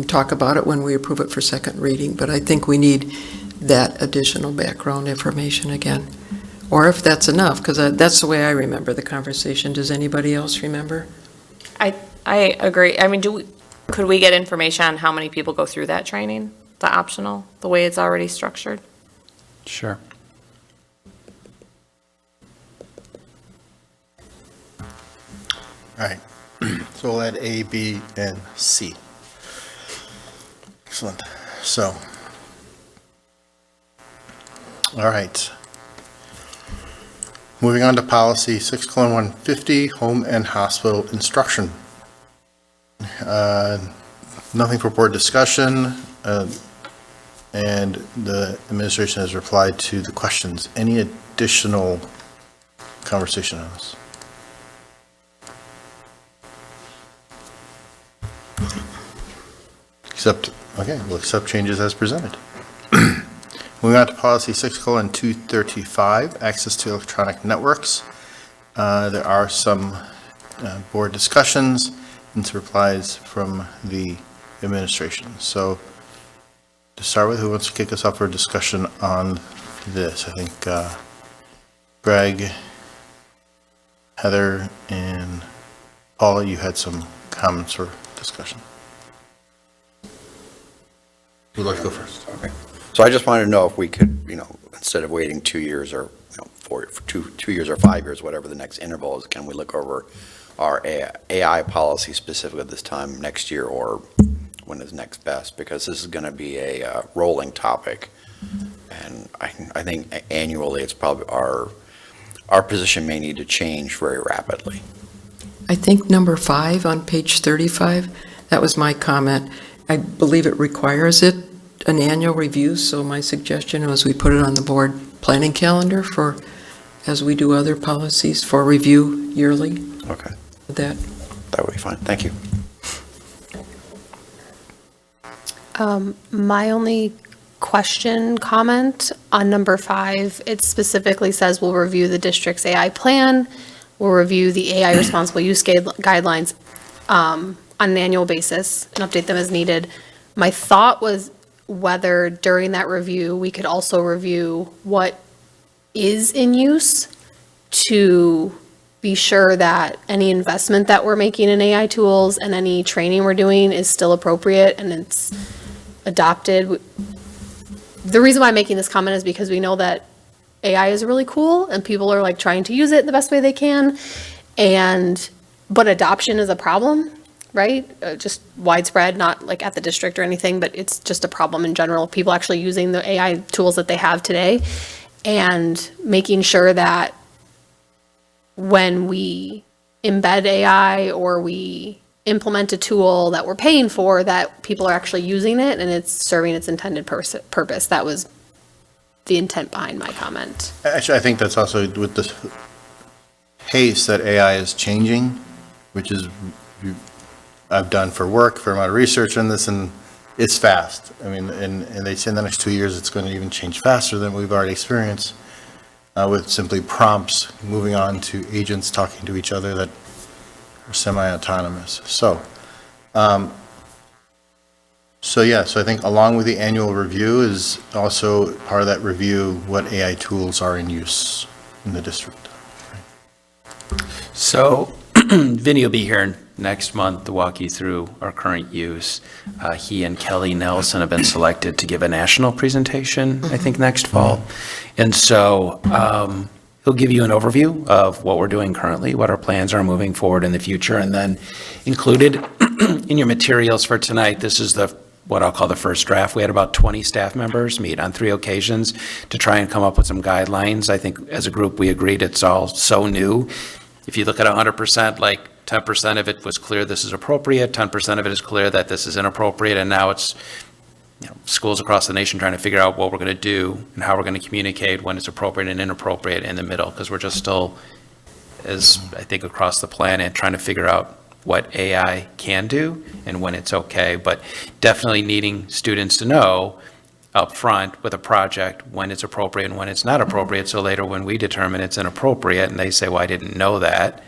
S1: talk about it when we approve it for second reading, but I think we need that additional background information again. Or if that's enough, because that's the way I remember the conversation. Does anybody else remember?
S2: I agree. Could we get information on how many people go through that training, the optional, the way it's already structured?
S5: Sure.
S6: All right, so we'll add A, B, and C. Excellent. So, all right. Moving on to policy 6:150, home and hospital instruction. Nothing for board discussion, and the administration has replied to the questions. Any additional conversation on this? We'll accept changes as presented. Moving on to policy 6:235, access to electronic networks. There are some board discussions and some replies from the administration. So to start with, who wants to kick us off for a discussion on this? I think Greg, Heather, and Paula, you had some comments or discussion. Who'd like to go first?
S8: Okay. So I just wanted to know if we could, instead of waiting 2 years or, for 2 years or 5 years, whatever the next interval is, can we look over our AI policy specifically this time next year, or when is next best? Because this is going to be a rolling topic. And I think annually, it's probably our position may need to change very rapidly.
S1: I think number 5 on page 35, that was my comment. I believe it requires it, an annual review, so my suggestion was we put it on the board planning calendar for, as we do other policies, for review yearly.
S8: Okay.
S1: That.
S8: That would be fine. Thank you.
S7: My only comment on number 5, it specifically says we'll review the district's AI plan, we'll review the AI responsible use guidelines on an annual basis and update them as needed. My thought was whether during that review, we could also review what is in use to be sure that any investment that we're making in AI tools and any training we're doing is still appropriate and it's adopted. The reason why I'm making this comment is because we know that AI is really cool and people are like trying to use it in the best way they can. But adoption is a problem, right? Just widespread, not like at the district or anything, but it's just a problem in general. People actually using the AI tools that they have today and making sure that when we embed AI or we implement a tool that we're paying for, that people are actually using it and it's serving its intended purpose. That was the intent behind my comment.
S6: Actually, I think that's also with the pace that AI is changing, which is, I've done for work, for a lot of research on this, and it's fast. I mean, and they say in the next 2 years, it's going to even change faster than we've already experienced with simply prompts moving on to agents talking to each other that are semi-autonomous. So I think along with the annual review is also part of that review, what AI tools are in use in the district.
S5: So Vinny will be here next month to walk you through our current use. He and Kelly Nelson have been selected to give a national presentation, I think, next fall. And so he'll give you an overview of what we're doing currently, what our plans are moving forward in the future, and then included in your materials for tonight, this is what I'll call the first draft. We had about 20 staff members meet on 3 occasions to try and come up with some guidelines. I think as a group, we agreed it's all so new. If you look at 100%, like 10% of it was clear this is appropriate, 10% of it is clear that this is inappropriate, and now it's schools across the nation trying to figure out what we're going to do and how we're going to communicate when it's appropriate and inappropriate in the middle, because we're just still, as I think across the planet, trying to figure out what AI can do and when it's okay, but definitely needing students to know up front with a project when it's appropriate and when it's not appropriate, so later when we determine it's inappropriate and they say, well, I didn't know that,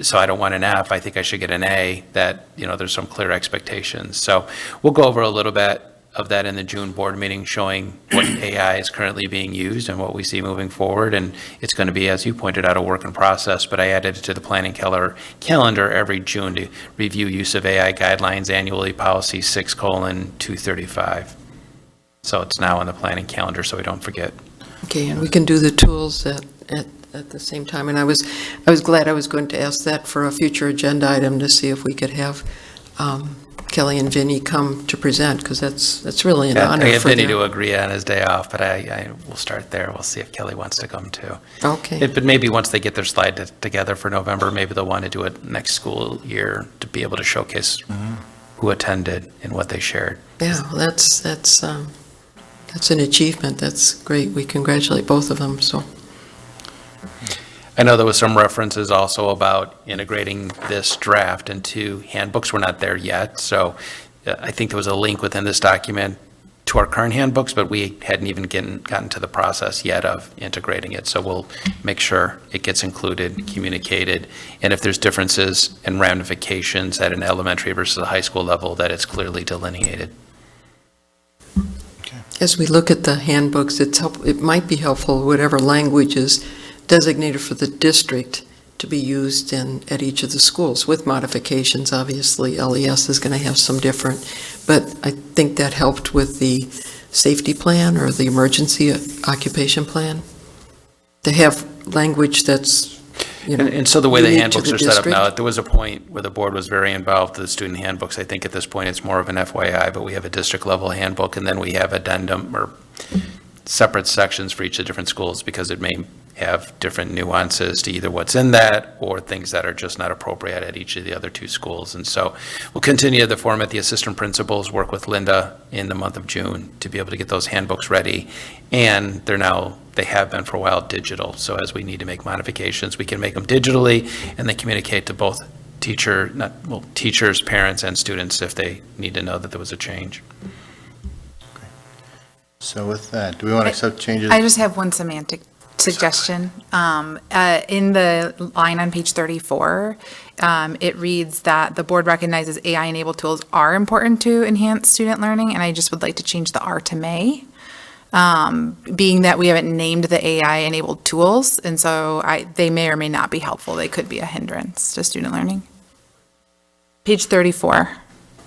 S5: so I don't want an F, I think I should get an A, that, there's some clear expectations. So we'll go over a little bit of that in the June board meeting, showing what AI is currently being used and what we see moving forward. And it's going to be, as you pointed out, a work in process, but I added it to the planning calendar every June to review use of AI guidelines annually, policy 6:235. So it's now on the planning calendar, so we don't forget.
S1: Okay, and we can do the tools at the same time. And I was glad I was going to ask that for a future agenda item to see if we could have Kelly and Vinny come to present, because that's really an honor
S5: I get
S1: for
S5: Vinny
S1: them.
S5: to agree on his day off, but I will start there. We'll see if Kelly wants to come too.
S1: Okay.
S5: But maybe once they get their slide together for November, maybe they'll want to do it next school year to be able to showcase who attended and what they shared.
S1: Yeah, well, that's an achievement. That's great. We congratulate both of them, so.
S5: I know there was some references also about integrating this draft into handbooks. We're not there yet, so I think there was a link within this document to our current handbooks, but we hadn't even gotten to the process yet of integrating it. So we'll make sure it gets included, communicated, and if there's differences and ramifications at an elementary versus a high school level, that it's clearly delineated.
S1: As we look at the handbooks, it might be helpful, whatever language is designated for the district, to be used at each of the schools, with modifications, obviously. LES is going to have some different, but I think that helped with the safety plan or the emergency occupation plan, to have language that's,
S5: And so the way the
S1: unique to
S5: handbooks
S1: the
S5: are set up
S1: district.
S5: now, there was a point where the board was very involved with the student handbooks. I think at this point, it's more of an FYI, but we have a district-level handbook, and then we have addendum or separate sections for each of the different schools, because it may have different nuances to either what's in that or things that are just not appropriate at each of the other two schools. And so we'll continue the format. The assistant principals work with Linda in the month of June to be able to get those handbooks ready. And they have been for a while digital. So as we need to make modifications, we can make them digitally, and they communicate to both teachers, parents, and students if they need to know that there was a change.
S6: So with that, do we want to accept changes?
S3: I just have one semantic suggestion. In the line on page 34, it reads that the board recognizes AI-enabled tools are important to enhance student learning, and I just would like to change the "are" to "may." Being that we haven't named the AI-enabled tools, and so they may or may not be helpful. They could be a hindrance to student learning. Page 34.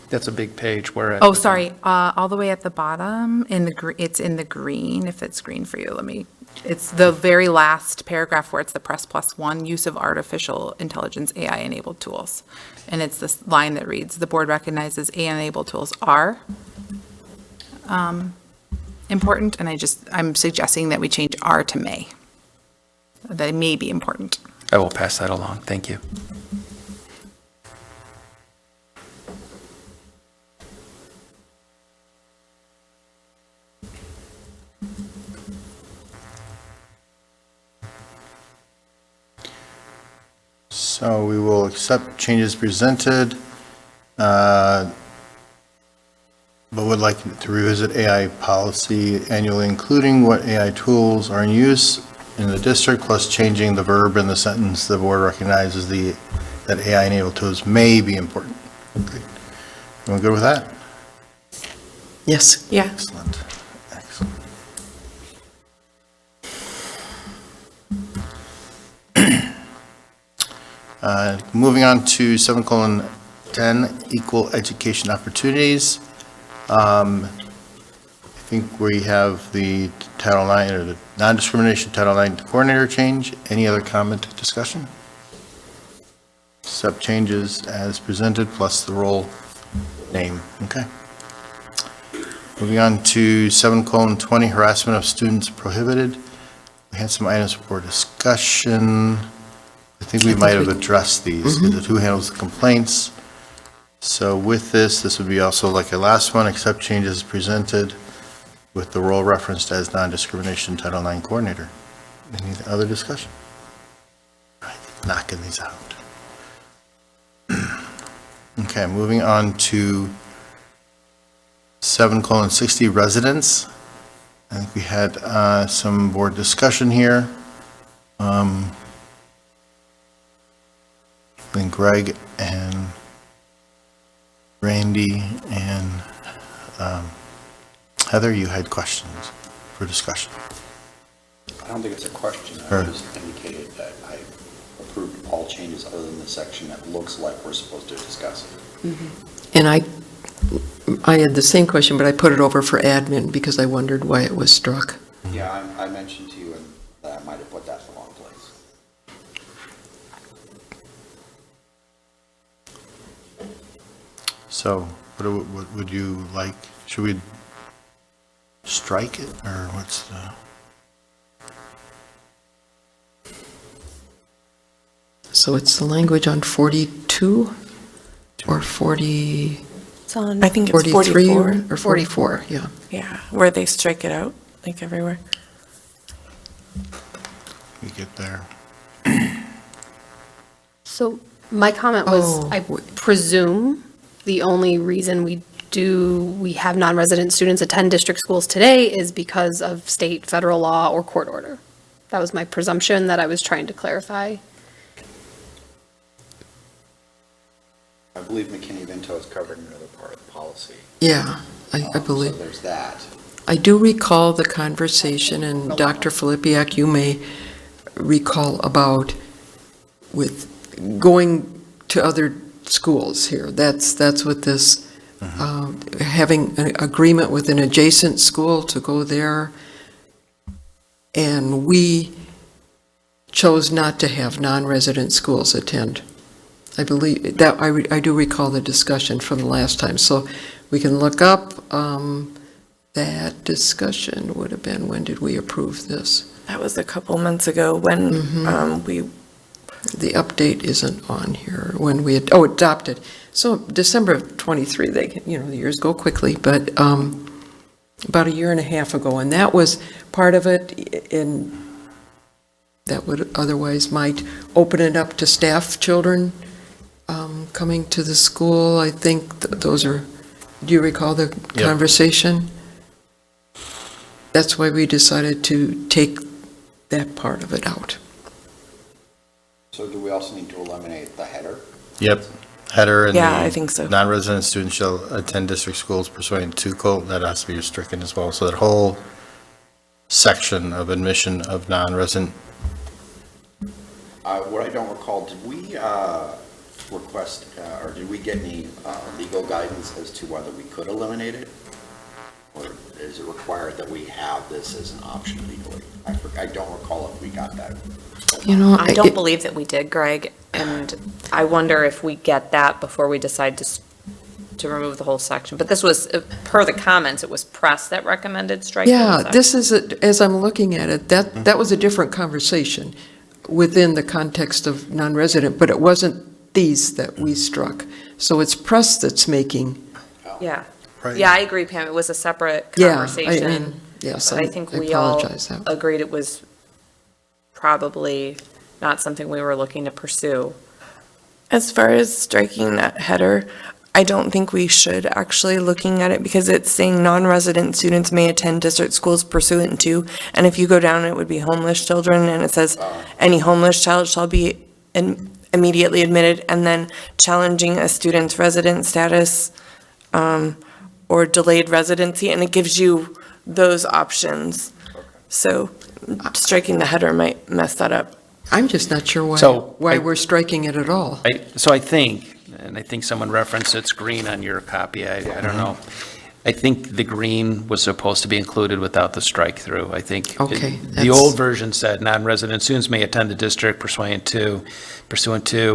S5: That's a big page. Where
S3: Oh, sorry, all the way at the bottom, it's in the green, if it's green for you, it's the very last paragraph where it's the press plus one, use of artificial intelligence AI-enabled tools. And it's this line that reads, the board recognizes AI-enabled tools are important, and I'm suggesting that we change are to may. That it may be important.
S5: I will pass that along. Thank you.
S6: So we will accept changes presented, but would like to revisit AI policy annually, including what AI tools are in use in the district, plus changing the verb in the sentence. The board recognizes that AI-enabled tools may be important. Okay. Everyone good with that?
S1: Yes.
S4: Yeah.
S6: Excellent. Excellent. Moving on to 7:10, equal education opportunities. I think we have the Title IX, or the non-discrimination Title IX coordinator change. Any other comment or discussion? Accept changes as presented, plus the role name. Okay. Moving on to 7:20, harassment of students prohibited. We had some items for discussion. I think we might have addressed these. Who handles the complaints? So with this would be also like a last one, accept changes presented with the role referenced as non-discrimination Title IX coordinator. Any other discussion? All right, knocking these out. Okay, moving on to 7:60, residents. I think we had some board discussion here. I think Greg and Randy and Heather, you had questions for discussion.
S8: I don't think it's a question. I
S6: Sure.
S8: just indicated that I approved all changes other than the section that looks like we're supposed to discuss it.
S1: And I had the same question, but I put it over for admin because I wondered why it was struck.
S8: Yeah, I mentioned to you that I might have put that in the wrong place.
S6: So what would you like? Should we strike it, or what's the?
S1: So it's the language on 42 or 40,
S4: It's on, I think it's
S1: 43
S4: 44.
S1: or 44, yeah.
S4: Yeah, where they strike it out, like everywhere.
S6: We get there.
S7: So my comment was,
S1: Oh,
S7: I presume the only reason we have non-resident students attend district schools today is because of state, federal law, or court order. That was my presumption that I was trying to clarify.
S8: I believe McKinney-Vento is covered in another part of the policy.
S1: Yeah, I
S8: So
S1: believe.
S8: there's that.
S1: I do recall the conversation, and Dr. Filipiak, you may recall about going to other schools here. That's what this, having an agreement with an adjacent school to go there. And we chose not to have non-resident schools attend. I believe that, I do recall the discussion from the last time. So we can look up, that discussion would have been, when did we approve this?
S4: That was a couple months ago when we,
S1: The update isn't on here, when we, adopted. So December of '23, the years go quickly, but about a year and a half ago, and that was part of it, in that would otherwise might open it up to staff children coming to the school. I think those are, do you recall the conversation? That's why we decided to take that part of it out.
S8: So do we also need to eliminate the header?
S6: Yep. Header and
S4: Yeah, I think so.
S6: non-resident students shall attend district schools pursuant to code, that has to be stricken as well. So that whole section of admission of non-resident.
S8: What I don't recall, did we request, or did we get any legal guidance as to whether we could eliminate it? Or is it required that we have this as an option legally? I don't recall if we got that.
S2: I don't believe that we did, Greg, and I wonder if we get that before we decide to remove the whole section. But this was, per the comments, it was press that recommended striking the
S1: Yeah,
S2: section.
S1: this is, as I'm looking at it, that was a different conversation within the context of non-resident, but it wasn't these that we struck. So it's press that's making,
S2: Yeah.
S6: Right.
S2: Yeah, I agree, Pam. It was a separate
S1: yeah,
S2: conversation.
S1: yes,
S2: But I think we all
S1: apologize. That-
S2: agreed it was probably not something we were looking to pursue.
S4: as far as striking that header, I don't think we should actually looking at it because it's saying non-resident students may attend district schools pursuant to, and if you go down, it would be homeless children, and it says any homeless child shall be immediately admitted, and then challenging a student's resident status or delayed residency, and it gives you those options. So striking the header might mess that up.
S1: I'm just not sure
S5: So,
S1: why we're striking it at all.
S5: So I think, and I think someone referenced it's green on your copy, I don't know. I think the green was supposed to be included without the strike-through. I think
S1: Okay,
S5: the
S1: that's-
S5: old version said non-resident students may attend the district pursuant to,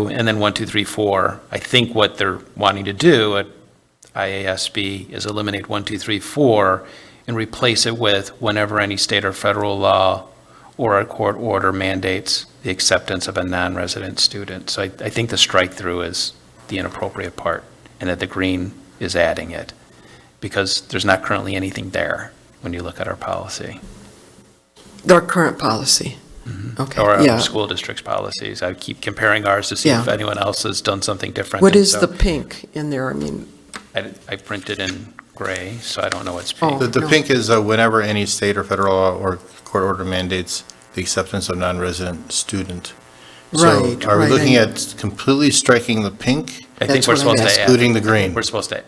S5: and then 1, 2, 3, 4. I think what they're wanting to do at IASB is eliminate 1, 2, 3, 4 and replace it with whenever any state or federal law or a court order mandates the acceptance of a non-resident student. So I think the strike-through is the inappropriate part, and that the green is adding it, because there's not currently anything there when you look at our policy.
S1: Our current policy. Okay,
S5: Or
S1: yeah.
S5: our school district's policies. I keep comparing ours to see if
S1: Yeah.
S5: anyone else has done something different.
S1: What
S5: and
S1: is
S5: so
S1: the pink in there? I mean,
S5: I printed in gray, so I don't know what's
S1: Oh.
S5: pink.
S6: The
S1: no.
S6: pink is whenever any state or federal law or court order mandates the acceptance of non-resident student. So
S1: Right,
S6: are we
S1: right,
S6: looking
S1: I-
S6: at completely striking the pink,
S5: I think
S1: That's
S5: we're
S1: what I'm
S5: supposed to
S1: asking.
S5: add.
S6: excluding the green?
S5: We're supposed to,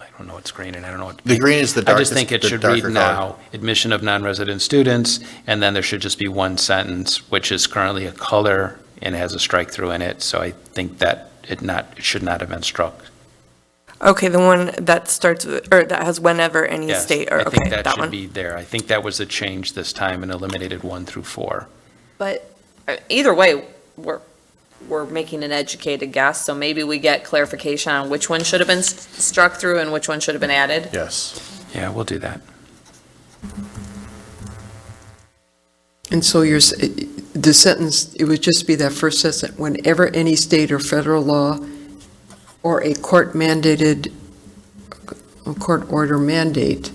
S5: I don't know what's green and I don't know what.
S6: The green is the
S5: I
S6: darkest,
S5: just think it
S6: the
S5: should
S6: darker
S5: read
S6: color.
S5: now, admission of non-resident students, and then there should just be one sentence, which is currently a color and has a strike-through in it, so I think that it should not have been struck.
S4: Okay, the one that starts with, or that has whenever any
S5: Yes,
S4: state, or,
S5: I think
S4: okay,
S5: that
S4: that
S5: should
S4: one.
S5: be there. I think that was the change this time and eliminated 1 through 4.
S2: But either way, we're making an educated guess, so maybe we get clarification on which one should have been struck through and which one should have been added.
S6: Yes.
S5: Yeah, we'll do that.
S1: and so the sentence, it would just be that first sentence, whenever any state or federal law or a court order mandate,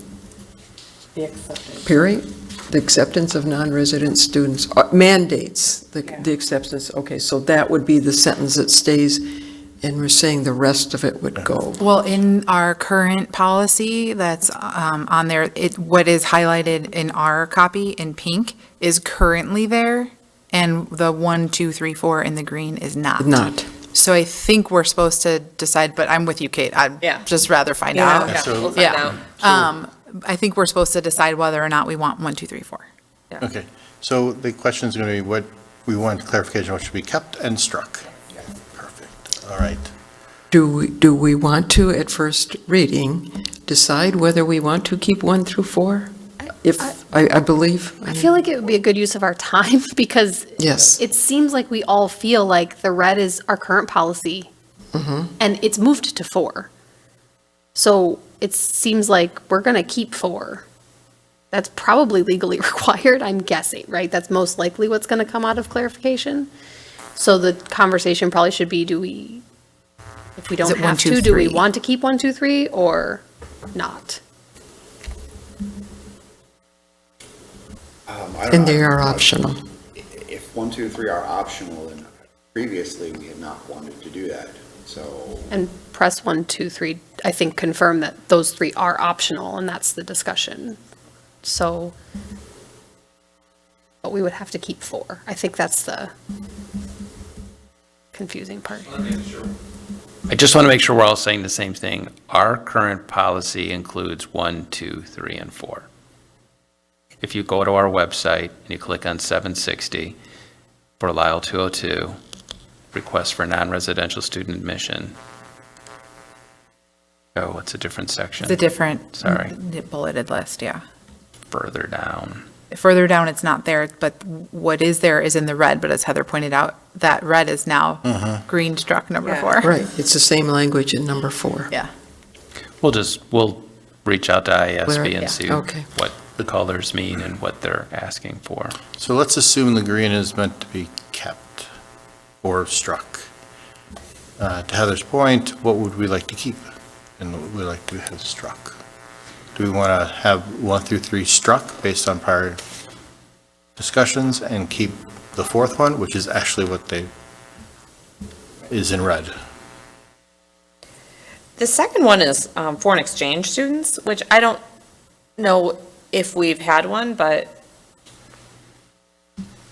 S1: period, the acceptance of non-resident students, mandates the acceptance, okay, so that would be the sentence that stays, and we're saying the rest of it would go.
S3: Well, in our current policy that's on there, what is highlighted in our copy in pink is currently there, and the 1, 2, 3, 4 in the green is not.
S1: Not.
S3: So I think we're supposed to decide, but I'm with you, Kate. I'd
S2: Yeah.
S3: just rather find
S2: Yeah,
S3: out.
S2: yeah,
S6: so-
S2: we'll find
S3: Yeah.
S2: out.
S3: I think we're supposed to decide whether or not we want 1, 2, 3, 4.
S6: Okay, so the question is going to be, what we want clarification what should be kept and struck. Perfect, all right.
S1: Do we want to, at first reading, decide whether we want to keep 1 through 4? I believe.
S7: I feel like it would be a good use of our time because
S1: Yes.
S7: it seems like we all feel like the red is our current policy and it's moved to 4. So it seems like we're going to keep 4. That's probably legally required, I'm guessing, right? That's most likely what's going to come out of clarification. So the conversation probably should be, if we don't
S3: it 1,
S7: have
S3: 2,
S7: to, do we
S3: 3?
S7: want to keep 1, 2, 3 or not?
S8: I don't
S1: And
S8: know.
S1: they are optional.
S8: If 1, 2, 3 are optional, then previously we had not wanted to do that, so.
S7: And press 1, 2, 3, I think confirm that those 3 are optional, and that's the discussion. So, but we would have to keep 4. I think that's the confusing part.
S5: I just want to make sure we're all saying the same thing. Our current policy includes 1, 2, 3, and 4. If you go to our website and you click on 760 for Lisle 202, request for non-residential student admission. Oh, it's a different section.
S3: It's a different
S5: Sorry.
S3: bulleted list, yeah.
S5: Further down.
S3: Further down, it's not there, but what is there is in the red, but as Heather pointed out, that red is now green struck number
S4: Yeah.
S3: 4.
S1: Right, it's the same language in number 4.
S3: Yeah.
S5: We'll reach out to IASB
S3: Yeah.
S5: and see
S1: Okay.
S5: what the colors mean and what they're asking for.
S6: So let's assume the green is meant to be kept or struck. To Heather's point, what would we like to keep and what would we like to have struck? Do we want to have 1 through 3 struck based on prior discussions and keep the 4th one, which is actually what is in red?
S2: The second one is foreign exchange students, which I don't know if we've had one, but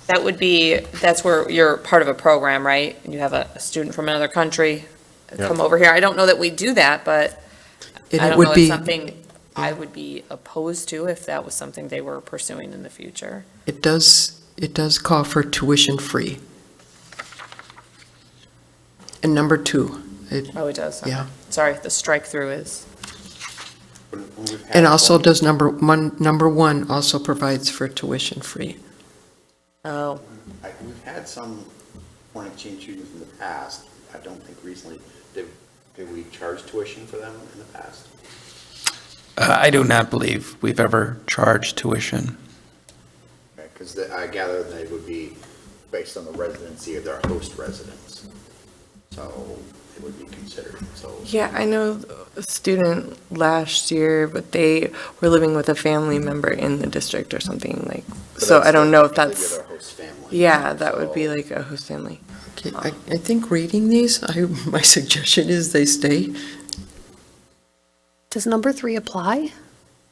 S2: that's where you're part of a program, right? And you have a student from another country come over here. I don't know that we do that, but
S1: And
S2: I
S1: it
S2: don't
S1: would
S2: know, it's
S1: be,
S2: something I would be opposed to if that was something they were pursuing in the future.
S1: it does call for tuition free. And number 2,
S2: Oh, it does?
S1: Yeah.
S2: Sorry, the strike through is,
S1: and also does number 1 also provides for tuition free.
S2: oh,
S8: We've had some foreign exchange students in the past, I don't think recently, did we charge tuition for them in the past?
S5: I do not believe we've ever charged tuition.
S8: Because I gather they would be based on the residency of their host residents, so it would be considered, so.
S4: Yeah, I know a student last year, but they were living with a family member in the district or something like, so I don't know if that's,
S8: Their host family.
S4: yeah, that would be
S8: So-
S4: like a host family.
S1: Okay, I think reading these, my suggestion is they stay.
S7: Does number 3 apply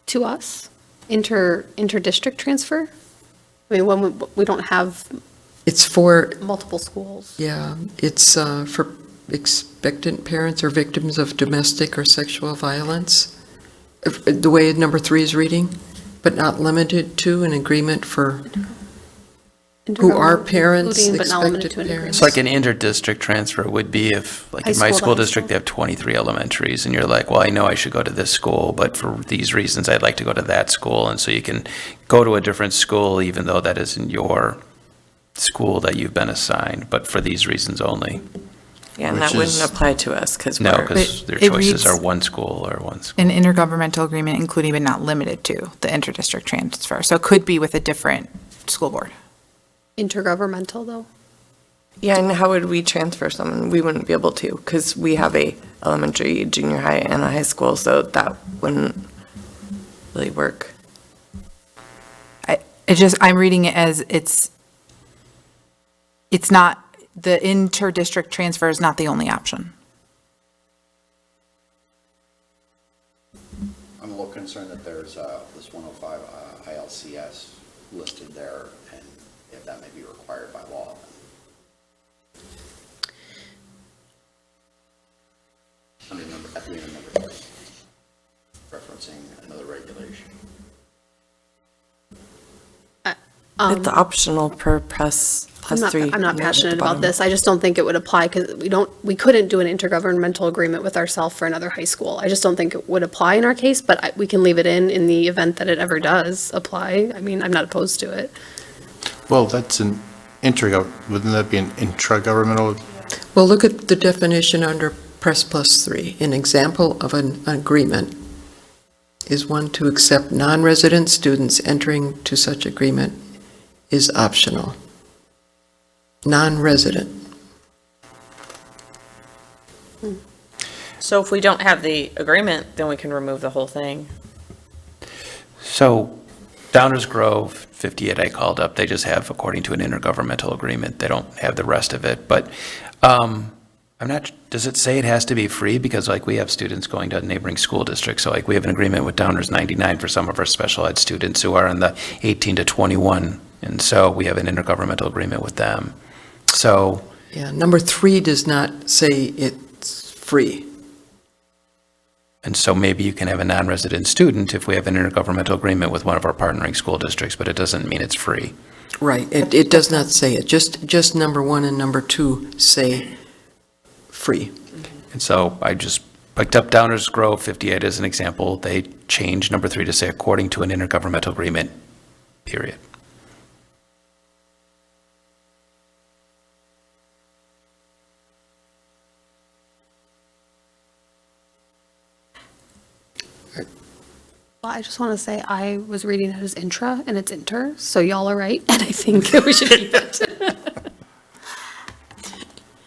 S7: to us? Inter-district transfer? I mean, when we don't have
S1: It's for,
S7: multiple schools.
S1: yeah, it's for expectant parents or victims of domestic or sexual violence, the way number 3 is reading, but not limited to an agreement for, who are parents,
S7: Including but not limited
S1: expected
S7: to an
S1: parents.
S5: It's like an inter-district transfer would be if, like
S7: High
S5: in my
S7: school to
S5: school
S7: high
S5: district,
S7: school.
S5: they have 23 elementaries, and you're like, well, I know I should go to this school, but for these reasons, I'd like to go to that school. And so you can go to a different school, even though that isn't your school that you've been assigned, but for these reasons only.
S4: Yeah, and
S6: Which
S4: that wouldn't
S6: is-
S4: apply to us because
S5: No,
S4: we're,
S5: because
S3: But
S5: their
S3: it
S5: choices
S3: reads-
S5: are one school or one school.
S3: An intergovernmental agreement including but not limited to the inter-district transfer. So it could be with a different school board.
S7: Intergovernmental, though?
S4: yeah, and how would we transfer someone? We wouldn't be able to because we have a elementary, junior high, and a high school, so that wouldn't really work.
S3: I'm reading it as it's not, the inter-district transfer is not the only option.
S8: I'm a little concerned that there's this 105 ILCS listed there, and if that may be required by law. At the end of number 3, referencing another regulation.
S4: It's optional per press
S3: plus three.
S7: I'm not
S3: at the
S7: passionate about
S3: bottom.
S7: this. I just don't think it would apply because we couldn't do an intergovernmental agreement with ourselves for another high school. I just don't think it would apply in our case, but we can leave it in the event that it ever does apply. I mean, I'm not opposed to it.
S6: Well, that's an wouldn't that be an intragovernmental?
S1: Well, look at the definition under Press Plus 3. An example of an agreement is one to accept non-resident students entering to such agreement is optional. Non-resident.
S2: So if we don't have the agreement, then we can remove the whole thing.
S5: So Downers Grove, 58 I called up, they just have, according to an intergovernmental agreement, they don't have the rest of it. But I'm not, does it say it has to be free? Because like we have students going to neighboring school districts. So like we have an agreement with Downers 99 for some of our special ed students who are in the 18 to 21. And so we have an intergovernmental agreement with them. So,
S1: Yeah, number 3 does not say it's free.
S5: and so maybe you can have a non-resident student if we have an intergovernmental agreement with one of our partnering school districts, but it doesn't mean it's free.
S1: Right, it does not say it. Just number 1 and number 2 say free.
S5: And so I just picked up Downers Grove 58 as an example. They changed number 3 to say according to an intergovernmental agreement, period.
S7: Well, I just want to say I was reading it as intra and it's inter, so y'all are right, and I think we should keep it.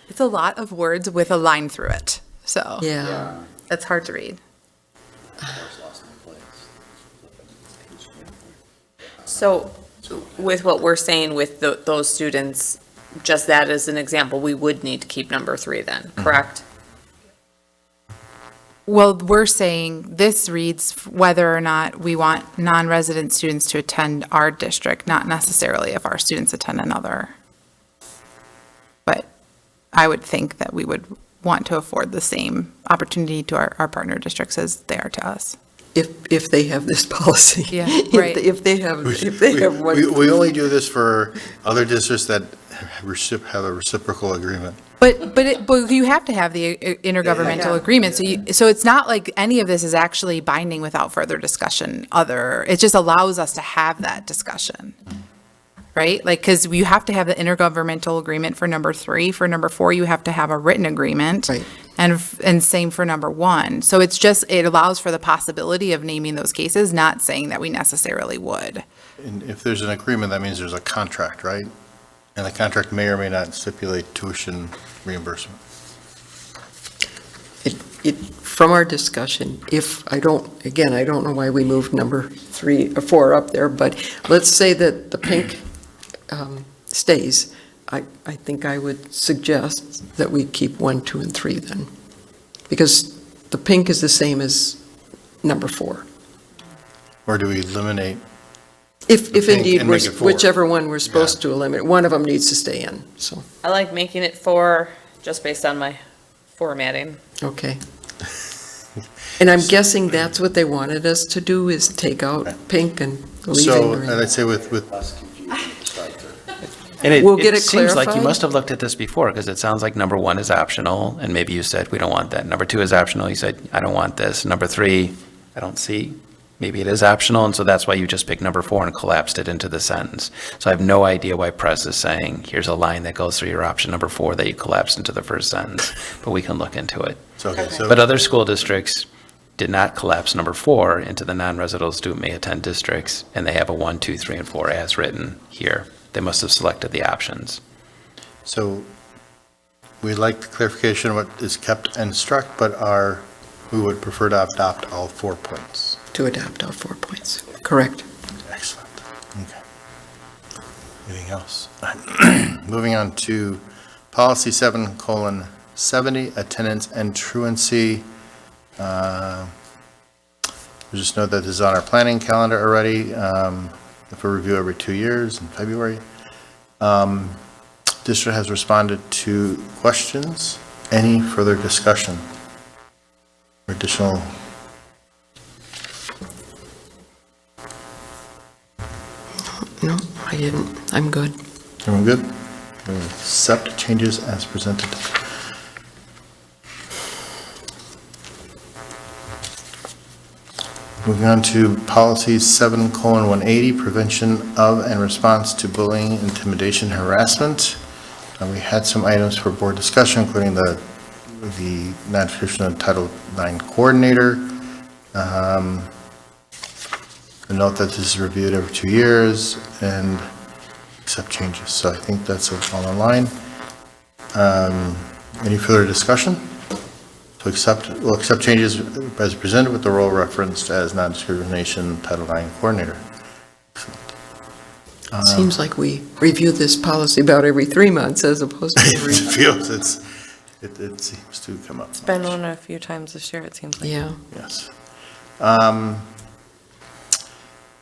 S3: It's a lot of words with a line through it, so.
S1: Yeah.
S3: It's hard to read.
S2: So with what we're saying with those students, just that as an example, we would need to keep number 3 then, correct?
S3: Well, we're saying this reads whether or not we want non-resident students to attend our district, not necessarily if our students attend another. But I would think that we would want to afford the same opportunity to our partner districts as they are to us.
S1: If they have this policy.
S3: Yeah,
S1: If
S3: right.
S1: they- If they have one.
S6: We only do this for other districts that have a reciprocal agreement.
S3: But you have to have the intergovernmental agreement, so it's not like any of this is actually binding without further discussion it just allows us to have that discussion. Right? Like, because you have to have the intergovernmental agreement for number 3. For number 4, you have to have a written agreement.
S1: Right.
S3: And same for number 1. So it allows for the possibility of naming those cases, not saying that we necessarily would.
S6: And if there's an agreement, that means there's a contract, right? And the contract may or may not stipulate tuition reimbursement.
S1: From our discussion, I don't know why we moved number 3 or 4 up there, but let's say that the pink stays. I think I would suggest that we keep 1, 2, and 3 then. Because the pink is the same as number 4.
S6: Or do we eliminate?
S1: If
S6: pink
S1: indeed,
S6: and make it 4.
S1: whichever one we're supposed to eliminate, one of them needs to stay in, so,
S2: I like making it 4 just based on my formatting.
S1: okay. And I'm guessing that's what they wanted us to do, is take out pink and leave
S6: So,
S1: in green.
S6: and I'd say with,
S5: And
S1: We'll get it
S5: seems like you
S1: clarified.
S5: must have looked at this before, because it sounds like number 1 is optional, and maybe you said, we don't want that. Number 2 is optional, you said, I don't want this. Number 3, I don't see. Maybe it is optional, and so that's why you just picked number 4 and collapsed it into the sentence. So I have no idea why press is saying, here's a line that goes through your option number 4 that you collapsed into the first sentence, but we can look into it.
S6: so
S5: But other school districts did not collapse number 4 into the non-resident student may attend districts, and they have a 1, 2, 3, and 4 as written here. They must have selected the options.
S6: So we like the clarification of what is kept and struck, but we would prefer to adopt all 4 points.
S1: To adopt all 4 points, correct.
S6: Excellent. Okay. Anything else? Moving on to policy 7:70, attendance and truancy. Just note that this is on our planning calendar already, for review every 2 years in February. District has responded to questions. Any further discussion or additional?
S1: No, I didn't. I'm good.
S6: Everyone good? We accept changes as presented. Moving on to policy 7:180, prevention of and response to bullying, intimidation, harassment. We had some items for board discussion, including the non-description of Title IX coordinator. A note that this is reviewed every 2 years and accept changes. So I think that's all in line. Any further discussion? We'll accept changes as presented with the role referenced as non-discrimination Title IX coordinator.
S1: Seems like we review this policy about every 3 months as opposed to every,
S6: It feels it seems to come up.
S4: It's been on a few times this year, it seems like.
S1: yeah.
S6: Yes.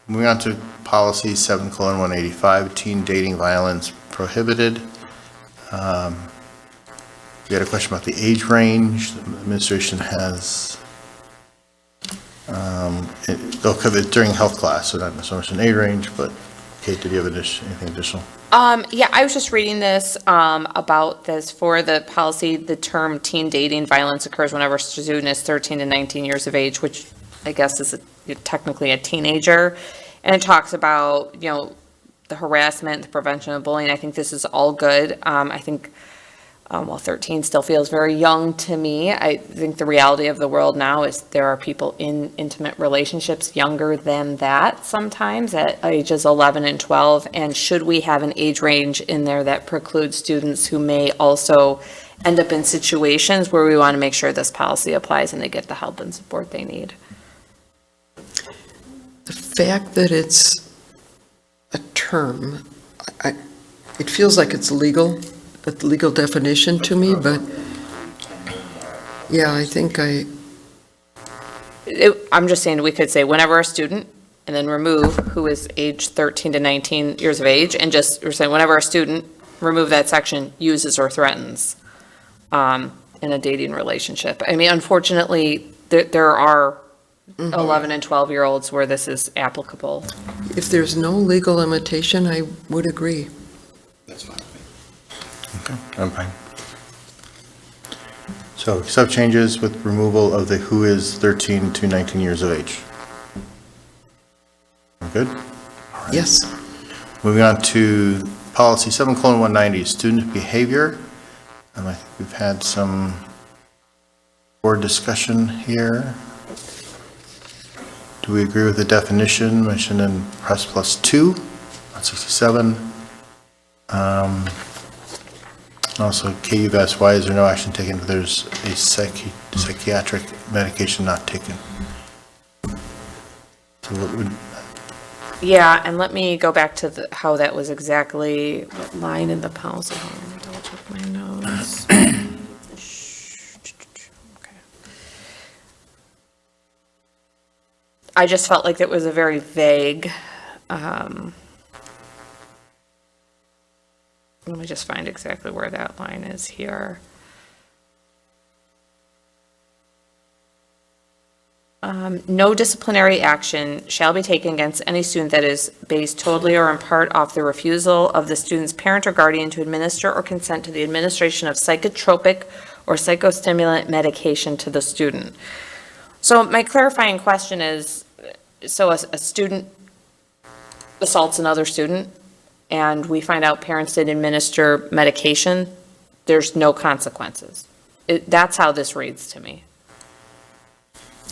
S6: Moving on to policy 7:185, teen dating violence prohibited. We had a question about the age range. The administration has, they'll cover it during health class, so not so much an age range, but Kate, did you have anything additional?
S2: Yeah, I was just reading this, about this for the policy. The term teen dating violence occurs whenever a student is 13 to 19 years of age, which I guess is technically a teenager. And it talks about, the harassment, the prevention of bullying. I think this is all good. I think, while 13 still feels very young to me, I think the reality of the world now is there are people in intimate relationships younger than that sometimes at ages 11 and 12. And should we have an age range in there that precludes students who may also end up in situations where we want to make sure this policy applies and they get the help and support they need?
S1: The fact that it's a term, it feels like it's legal, a legal definition to me, but yeah, I think
S2: I'm just saying we could say whenever a student, and then remove who is age 13 to 19 years of age, and we're saying whenever a student, remove that section, uses or threatens in a dating relationship. I mean, unfortunately, there are 11 and 12-year-olds where this is applicable.
S1: if there's no legal limitation, I would agree.
S8: That's fine.
S6: Okay, I'm fine. So accept changes with removal of the who is 13 to 19 years of age. We're good?
S1: Yes.
S6: Moving on to policy 7:190, student behavior. I think we've had some board discussion here. Do we agree with the definition mentioned in Press Plus 2 on 67? Also, Kate, you've asked why is there no action taken if there's a psychiatric medication not taken? So what would,
S2: Yeah, and let me go back to how that was exactly, what line in the policy. Hold on, let me double check my notes. Okay. I just felt like it was a very vague, let me just find exactly where that line is here. No disciplinary action shall be taken against any student that is based totally or in part off the refusal of the student's parent or guardian to administer or consent to the administration of psychotropic or psychostimulant medication to the student. So my clarifying question is, so a student assaults another student, and we find out parents did administer medication, there's no consequences. That's how this reads to me.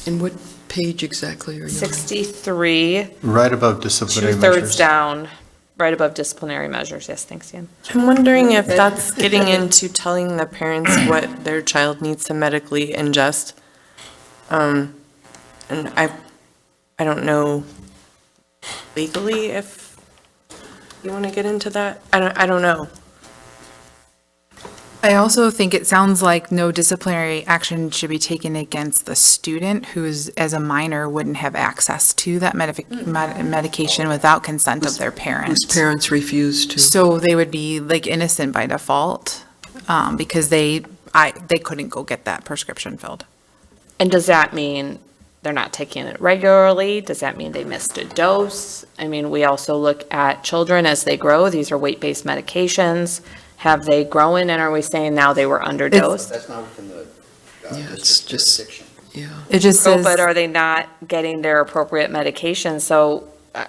S1: And what page exactly are you on?
S2: 63,
S6: right above disciplinary
S2: two-thirds
S6: measures.
S2: down, right above disciplinary measures. Yes, thanks, Dan.
S4: I'm wondering if that's getting into telling the parents what their child needs to medically ingest. And I don't know legally if you want to get into that. I don't know.
S3: I also think it sounds like no disciplinary action should be taken against the student who's, as a minor, wouldn't have access to that medication without consent of their parent.
S1: Whose parents refuse to.
S3: So they would be like innocent by default, because they couldn't go get that prescription filled.
S2: And does that mean they're not taking it regularly? Does that mean they missed a dose? I mean, we also look at children as they grow. These are weight-based medications. Have they grown, and are we saying now they were underdosed?
S8: That's not within the
S1: Yeah, it's
S8: district
S1: just-
S8: jurisdiction.
S1: Yeah.
S3: It just
S2: So,
S3: says.
S2: but are they not getting their appropriate medication? So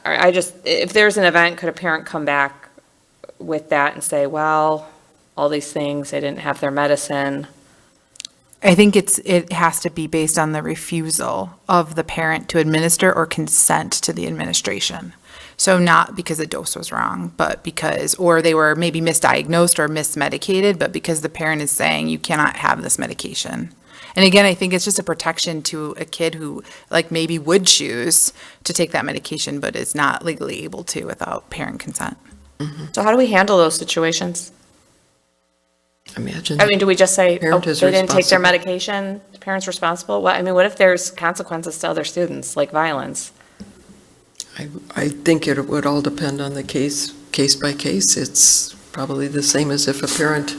S2: I just, if there's an event, could a parent come back with that and say, well, all these things, they didn't have their medicine?
S3: I think it has to be based on the refusal of the parent to administer or consent to the administration. So not because the dose was wrong, but because, or they were maybe misdiagnosed or mismedicated, but because the parent is saying you cannot have this medication. And again, I think it's just a protection to a kid who like maybe would choose to take that medication, but is not legally able to without parent consent.
S2: So how do we handle those situations?
S1: Imagine.
S2: I mean, do we just say, oh,
S1: Parent
S2: they
S1: is
S2: didn't take their
S1: responsible.
S2: medication, the parent's responsible? What, I mean, what if there's consequences to other students, like violence?
S1: I think it would all depend on the case by case. It's probably the same as if a parent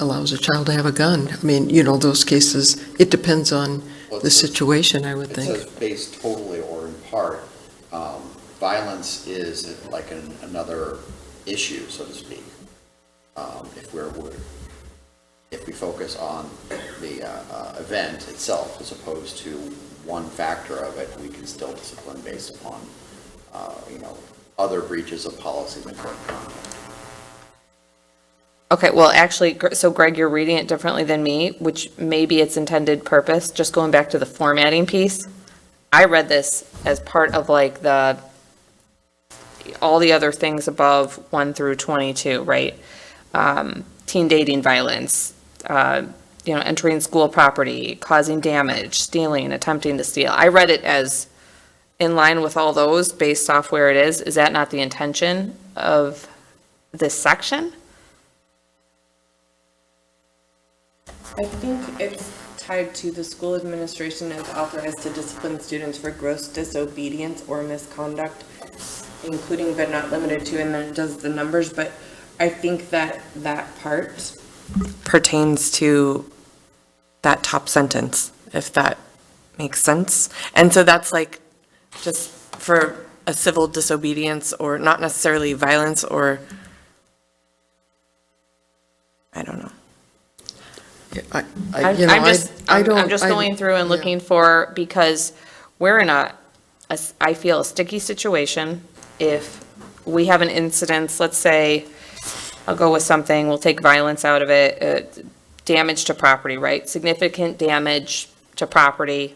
S1: allows a child to have a gun. I mean, those cases, it depends on the situation, I would
S8: It
S1: think.
S8: says based totally or in part. Violence is like another issue, so to speak. If we focus on the event itself as opposed to one factor of it, we can still discipline based upon, other breaches of policy and code of conduct.
S2: Okay, well, actually, so Greg, you're reading it differently than me, which maybe its intended purpose, just going back to the formatting piece. I read this as part of like all the other things above 1 through 22, right? Teen dating violence, entering school property, causing damage, stealing, attempting to steal. I read it as in line with all those based off where it is. Is that not the intention of this section?
S4: I think it's tied to the school administration is authorized to discipline students for gross disobedience or misconduct, including but not limited to, and then it does the numbers, but I think that part pertains to that top sentence, if that makes sense. And so that's like just for a civil disobedience or not necessarily violence or, I don't know.
S2: I'm just going through and looking for, because we're in I feel a sticky situation. If we have an incident, let's say, I'll go with something, we'll take violence out of it, damage to property, right? Significant damage to property.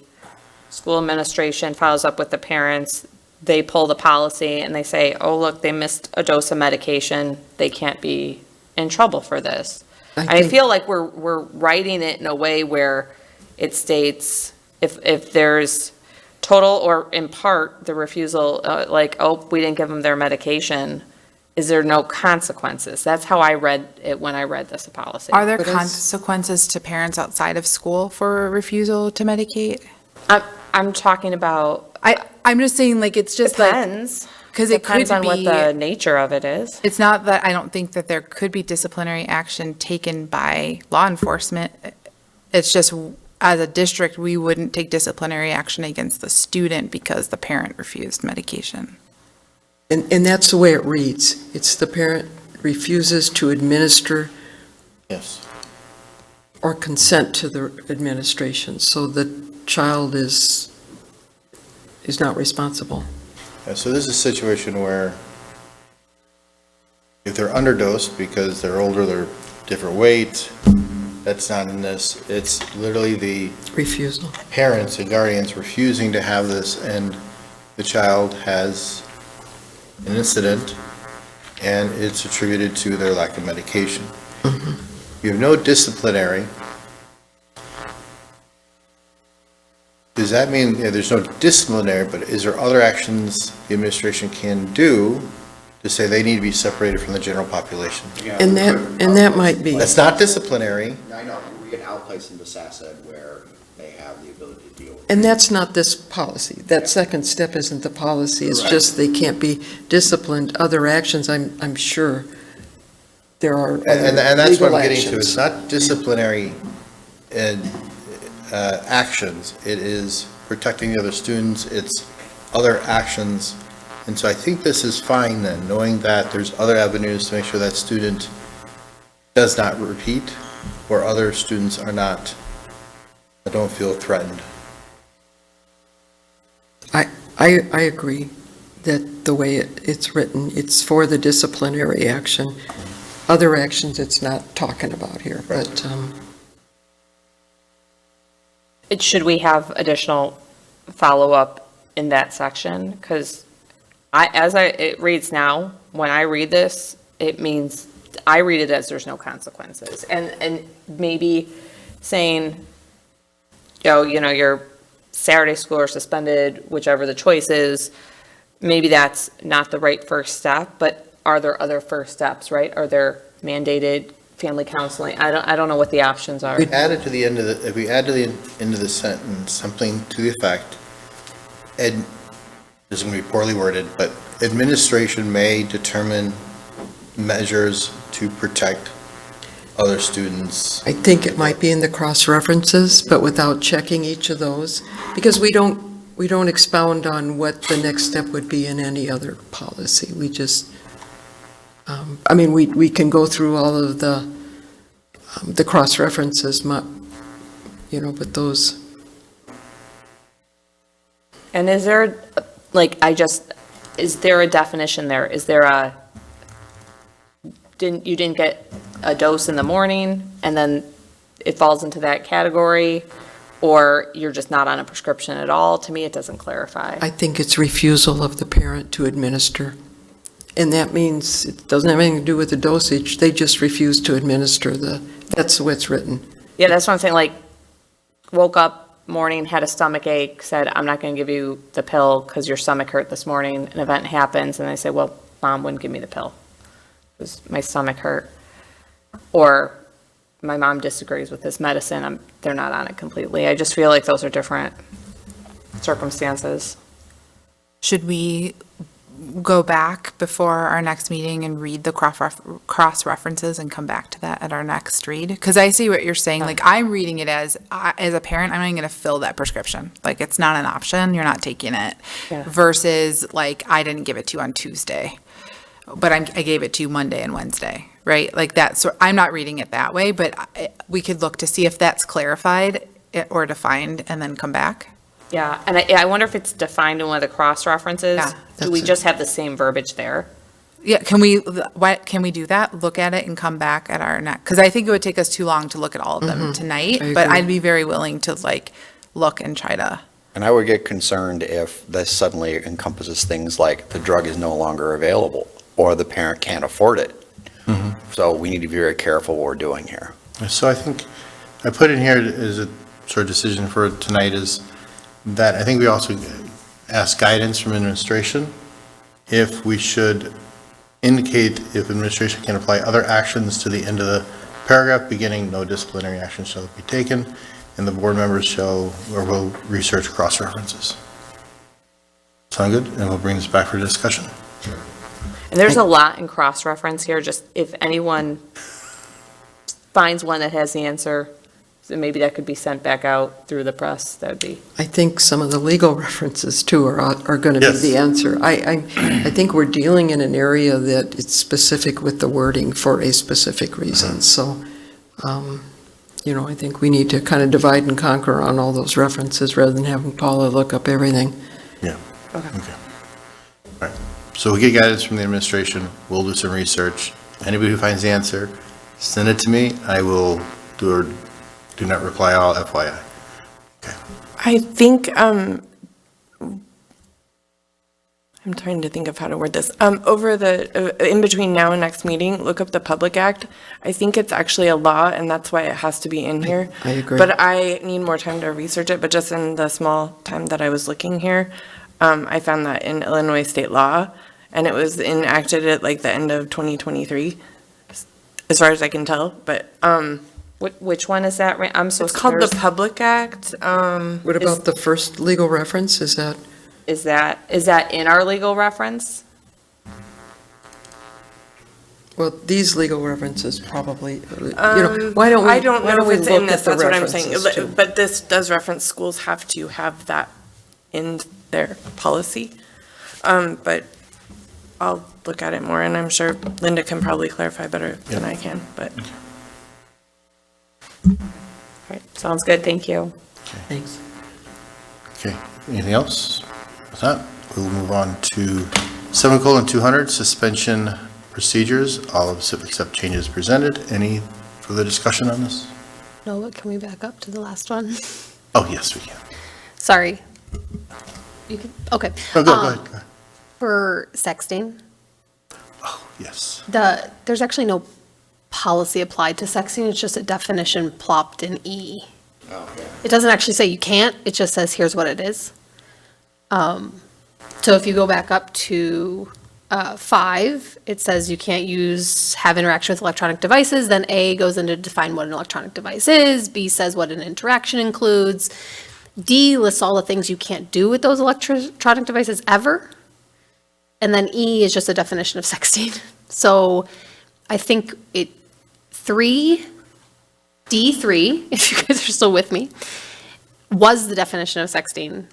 S2: School administration follows up with the parents. They pull the policy and they say, oh, look, they missed a dose of medication. They can't be in trouble for this. I feel like we're writing it in a way where it states if there's total or in part the refusal, like, oh, we didn't give them their medication, is there no consequences? That's how I read it when I read this policy.
S3: Are there
S1: But as-
S3: consequences to parents outside of school for refusal to medicate?
S2: I'm talking about,
S3: I'm just saying, like, it's just like,
S2: depends.
S3: because it could
S2: Depends on what the
S3: be,
S2: nature of it is.
S3: it's not that I don't think that there could be disciplinary action taken by law enforcement. It's just, as a district, we wouldn't take disciplinary action against the student because the parent refused medication.
S1: And that's the way it reads. It's the parent refuses to administer
S6: Yes.
S1: or consent to the administration, so the child is not responsible.
S6: Yeah, so this is a situation where if they're underdosed because they're older, they're different weight, that's not in this. It's literally the
S1: Refusal.
S6: parents and guardians refusing to have this, and the child has an incident, and it's attributed to their lack of medication. You have no disciplinary. Does that mean, there's no disciplinary, but is there other actions the administration can do to say they need to be separated from the general population?
S1: And that might be.
S6: That's not disciplinary.
S8: I know, we can outplace them to SASED where they have the ability to deal with it.
S1: And that's not this policy. That second step isn't the policy. It's just they can't be disciplined. Other actions, I'm sure there are
S6: And that's what
S1: legal
S6: I'm getting to.
S1: actions.
S6: It's not disciplinary actions. It is protecting the other students. It's other actions. And so I think this is fine then, knowing that there's other avenues to make sure that student does not repeat, where other students are not, don't feel threatened.
S1: I agree that the way it's written, it's for the disciplinary action. Other actions, it's not talking about here, but,
S2: Should we have additional follow-up in that section? Because it reads now, when I read this, it means, I read it as there's no consequences. And maybe saying, your Saturday school are suspended, whichever the choice is, maybe that's not the right first step, but are there other first steps, right? Are there mandated family counseling? I don't know what the options are.
S6: If we add to the end of the sentence, something to the effect, this is going to be poorly worded, but administration may determine measures to protect other students.
S1: I think it might be in the cross-references, but without checking each of those, because we don't expound on what the next step would be in any other policy. We just, we can go through all of the cross-references, but those.
S2: And is there, is there a definition there? Is there you didn't get a dose in the morning and then it falls into that category? Or you're just not on a prescription at all? To me, it doesn't clarify.
S1: I think it's refusal of the parent to administer. And that means it doesn't have anything to do with the dosage. They just refuse to administer that's the way it's written.
S2: Yeah, that's what I'm saying, woke up morning, had a stomach ache, said, I'm not going to give you the pill because your stomach hurt this morning. An event happens, and they say, well, Mom wouldn't give me the pill because my stomach hurt. Or my mom disagrees with this medicine, they're not on it completely. I just feel like those are different circumstances.
S3: Should we go back before our next meeting and read the cross-references and come back to that at our next read? Because I see what you're saying, I'm reading it as a parent, I'm not going to fill that prescription. It's not an option, you're not taking it.
S2: Yeah.
S3: Versus, I didn't give it to you on Tuesday, but I gave it to you Monday and Wednesday, right? I'm not reading it that way, but we could look to see if that's clarified or defined and then come back.
S2: Yeah, and I wonder if it's defined in one of the cross-references.
S3: Yeah,
S2: Do we
S1: that's
S2: just have the same verbiage there?
S3: Yeah, can we do that? Look at it and come back at our next, because I think it would take us too long to look at all of them tonight,
S1: I
S3: but
S1: agree.
S3: I'd be very willing to look and try to.
S8: And I would get concerned if this suddenly encompasses things like the drug is no longer available or the parent can't afford it. So we need to be very careful what we're doing here.
S6: So I think, I put in here as a sort of decision for tonight is that I think we also ask guidance from administration if we should indicate if administration can apply other actions to the end of the paragraph beginning, no disciplinary action shall be taken, and the board members shall or will research cross-references. Sound good? And we'll bring this back for discussion.
S2: And there's a lot in cross-reference here, just if anyone finds one that has the answer, so maybe that could be sent back out through the press, that would be.
S1: I think some of the legal references too are going to be
S6: Yes.
S1: the answer. I think we're dealing in an area that it's specific with the wording for a specific reason. So, I think we need to kind of divide and conquer on all those references rather than having Paula look up everything.
S6: Yeah. Okay. All right. So we get guidance from the administration. We'll do some research. Anybody who finds the answer, send it to me. I will do not reply all, FYI. Okay.
S4: I think, I'm trying to think of how to word this. In between now and next meeting, look up the Public Act. I think it's actually a law, and that's why it has to be in here.
S1: I agree.
S4: But I need more time to research it, but just in the small time that I was looking here, I found that in Illinois state law, and it was enacted at the end of 2023, as far as I can tell, but,
S2: Which one is that? I'm so.
S4: it's called the
S2: there's-
S4: Public Act.
S1: What about the first legal reference? Is that?
S2: Is that in our legal reference?
S1: Well, these legal references probably, why don't we?
S4: I don't
S1: why
S4: know
S1: we
S4: if it's in
S1: look
S4: this,
S1: at the
S4: that's what I'm saying.
S1: references, too?
S4: But this does reference schools have to have that in their policy. But I'll look at it more, and I'm sure Linda can probably clarify better than I can, but.
S2: All right, sounds good, thank you.
S1: Thanks.
S6: Okay, anything else? With that, we'll move on to 7:200, suspension procedures, all of us except changes presented. Any further discussion on this?
S7: No, but can we back up to the last one?
S6: Oh, yes, we can.
S7: Sorry. You can, okay.
S6: No, go ahead. Go ahead.
S7: For sexting,
S6: Oh, yes.
S7: there's actually no policy applied to sexting, it's just a definition plopped in E. It doesn't actually say you can't, it just says here's what it is. So if you go back up to 5, it says you can't have interaction with electronic devices, then A goes into define what an electronic device is, B says what an interaction includes, D lists all the things you can't do with those electronic devices ever, and then E is just a definition of sexting. So I think D3, if you guys are still with me, was the definition of sexting.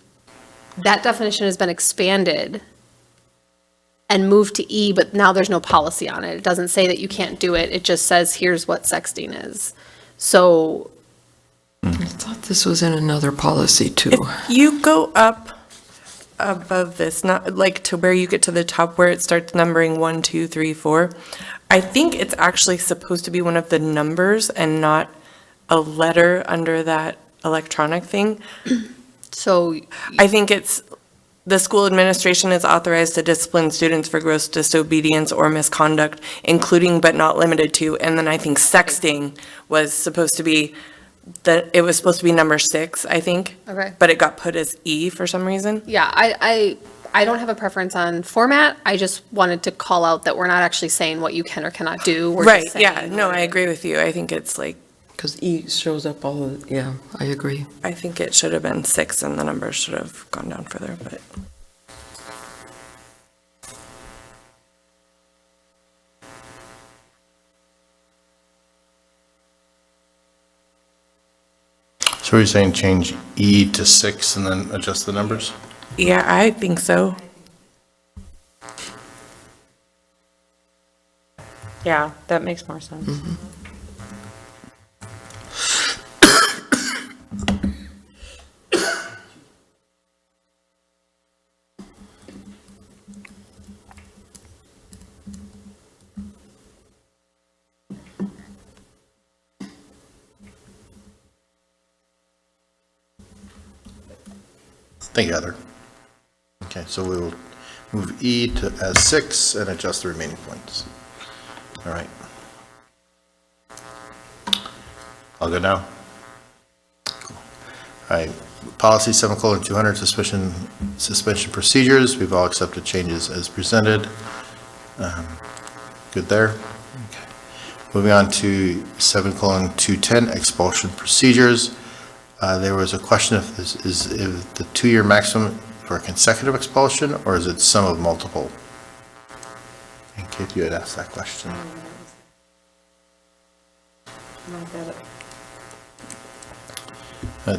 S7: That definition has been expanded and moved to E, but now there's no policy on it. It doesn't say that you can't do it. It just says, here's what sexting is. So
S1: I thought this was in another policy, too.
S4: If you go up above this, not like to where you get to the top where it starts numbering 1, 2, 3, 4, I think it's actually supposed to be one of the numbers and not a letter under that electronic thing.
S7: So
S4: I think it's, the school administration is authorized to discipline students for gross disobedience or misconduct, including but not limited to, and then I think sexting was supposed to be, it was supposed to be number 6, I think.
S7: Okay.
S4: But it got put as E for some reason.
S7: yeah, I don't have a preference on format. I just wanted to call out that we're not actually saying what you can or cannot do. We're
S4: Right,
S7: just
S4: yeah,
S7: saying
S4: no,
S7: what
S4: I
S7: it
S4: agree with you. I think it's like,
S1: Because E shows up yeah, I agree.
S4: I think it should have been 6 and the numbers should have gone down further, but.
S6: So are you saying change E to 6 and then adjust the numbers?
S4: Yeah, I think so.
S2: Yeah, that makes more sense.
S6: Thank you, Heather. Okay, so we will move E to as 6 and adjust the remaining points. All right. All good now? Cool. All right, policy 7:200, suspension procedures. We've all accepted changes as presented. Good there? Okay. Moving on to 7:210, expulsion procedures. There was a question if this is the 2-year maximum for a consecutive expulsion, or is it sum of multiple? And Kate, you had asked that question.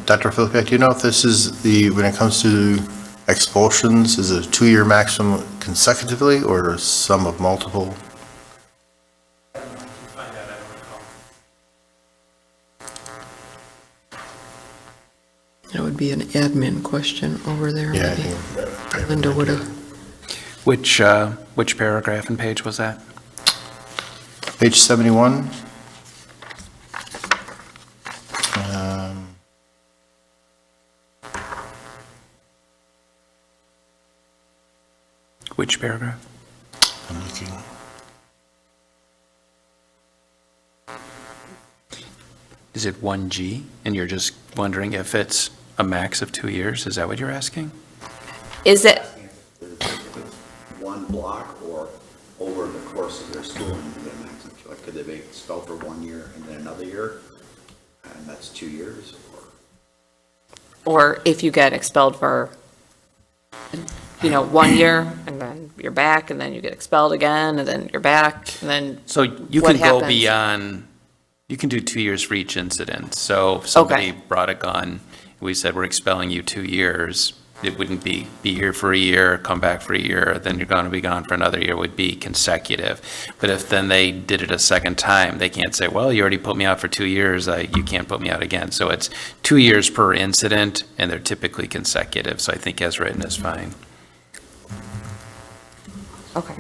S6: Dr. Philippiak, do you know if this is when it comes to expulsions, is it a 2-year maximum consecutively, or a sum of multiple?
S1: That would be an admin question over there.
S6: Yeah, I
S1: maybe.
S6: think
S1: Linda would have.
S5: Which paragraph and page was that?
S6: Page 71.
S5: Which paragraph?
S6: I'm looking.
S5: Is it 1G? And you're just wondering if it's a max of 2 years? Is that what you're asking?
S2: Is it,
S8: One block or over the course of their schooling, you get a maximum, like, could they be expelled for 1 year and then another year? And that's 2 years,
S2: or if you get expelled for, 1 year, and then you're back, and then you get expelled again, and then you're back, and then,
S5: So you
S2: What
S5: can go
S2: happens?
S5: beyond, you can do 2 years for each incident. So if somebody brought a gun, we said, we're expelling you 2 years, it wouldn't be here for a year, come back for a year, then you're going to be gone for another year, it would be consecutive. But if then they did it a second time, they can't say, well, you already put me out for 2 years, you can't put me out again. So it's 2 years per incident, and they're typically consecutive, so I think as written is fine.
S2: Okay.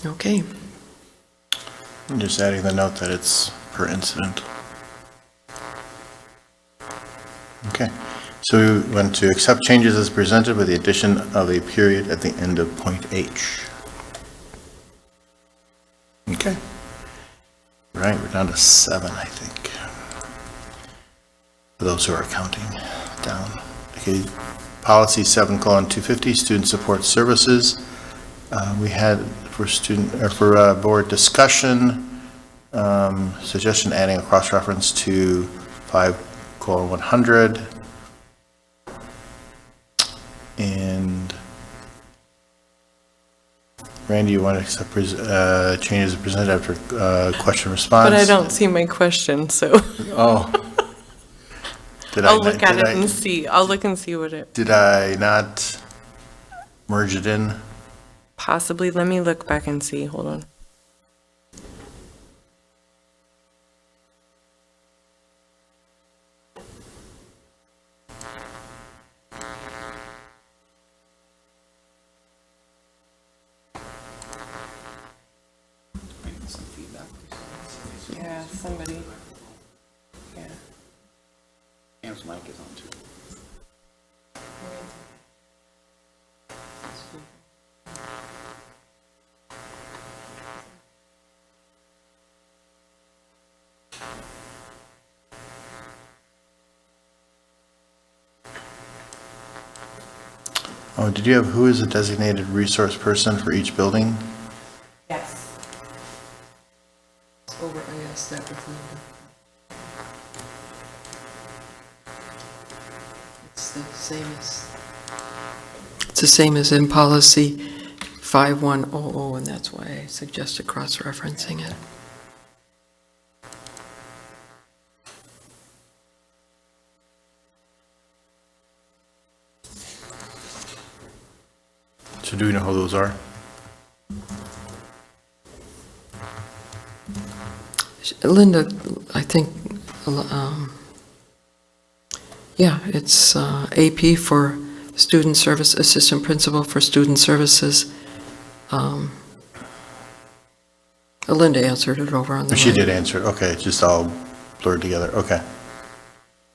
S1: Okay.
S6: I'm just adding the note that it's per incident. Okay, so we went to accept changes as presented with the addition of a period at the end of point H. Okay. Right, we're down to 7, I think. For those who are counting down. Okay, policy 7:250, student support services. We had for board discussion, suggestion adding a cross-reference to 5:100. And Randy, you want to accept changes presented after question response?
S4: But I don't see my question, so
S6: Oh.
S4: I'll look at it and see. I'll look and see what it,
S6: Did I not merge it in?
S4: possibly, let me look back and see. Hold on. Yeah, somebody. Yeah.
S8: Cam's mic is on too.
S6: Oh, did you have who is a designated resource person for each building?
S4: Yes.
S1: Over, I asked that with Linda. It's the same as in policy 5100, and that's why I suggested cross-referencing it.
S6: So do we know who those are?
S1: Linda, I think, yeah, it's AP for student service, assistant principal for student services. Linda answered it over on the
S6: She
S1: right.
S6: did answer it, okay, it's just all blurred together, okay.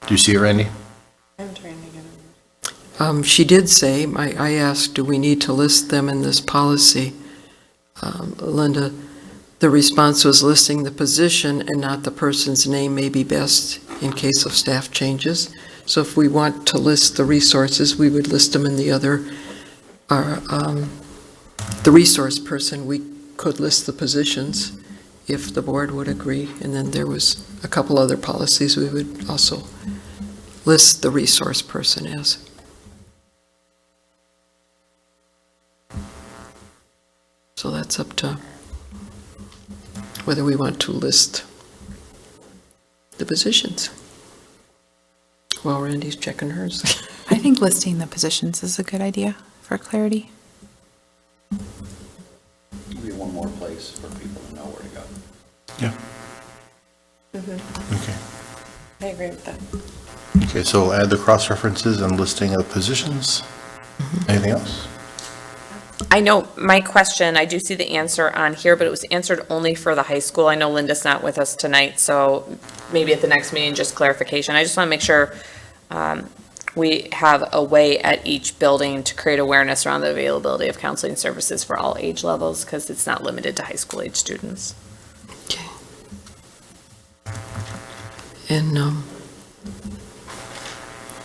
S6: Do you see it, Randy?
S4: I'm trying to get it.
S1: She did say, I asked, do we need to list them in this policy? Linda, the response was listing the position and not the person's name may be best in case of staff changes. So if we want to list the resources, we would list them in the other, the resource person, we could list the positions if the board would agree. And then there was a couple other policies we would also list the resource person as. So that's up to whether we want to list the positions. While Randy's checking hers.
S3: I think listing the positions is a good idea for clarity.
S8: Maybe one more place for people to know where to go.
S6: Yeah. Okay.
S4: I agree with that.
S6: Okay, so we'll add the cross-references and listing of positions. Anything else?
S2: I know my question, I do see the answer on here, but it was answered only for the high school. I know Linda's not with us tonight, so maybe at the next meeting, just clarification. I just want to make sure we have a way at each building to create awareness around the availability of counseling services for all age levels, because it's not limited to high school age students.
S1: Okay. And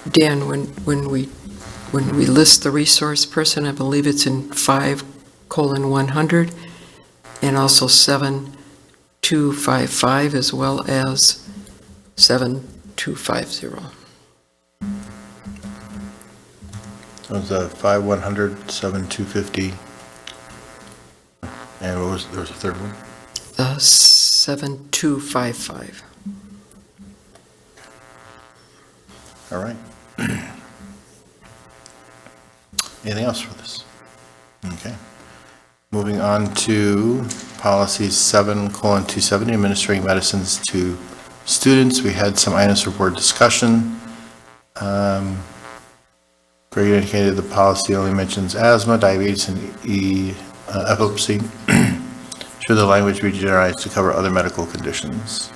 S1: Dan, when we list the resource person, I believe it's in 5:100 and also 7255 as well as 7250.
S6: It was 5:100, 7,250. And what was, there was a third one?
S1: 7 7255.
S6: All right. Anything else for this? Okay. Moving on to policy 7:270, administering medicines to students. We had some items for board discussion. Greg indicated the policy only mentions asthma, diabetes, and epilepsy. Should the language be generalized to cover other medical conditions?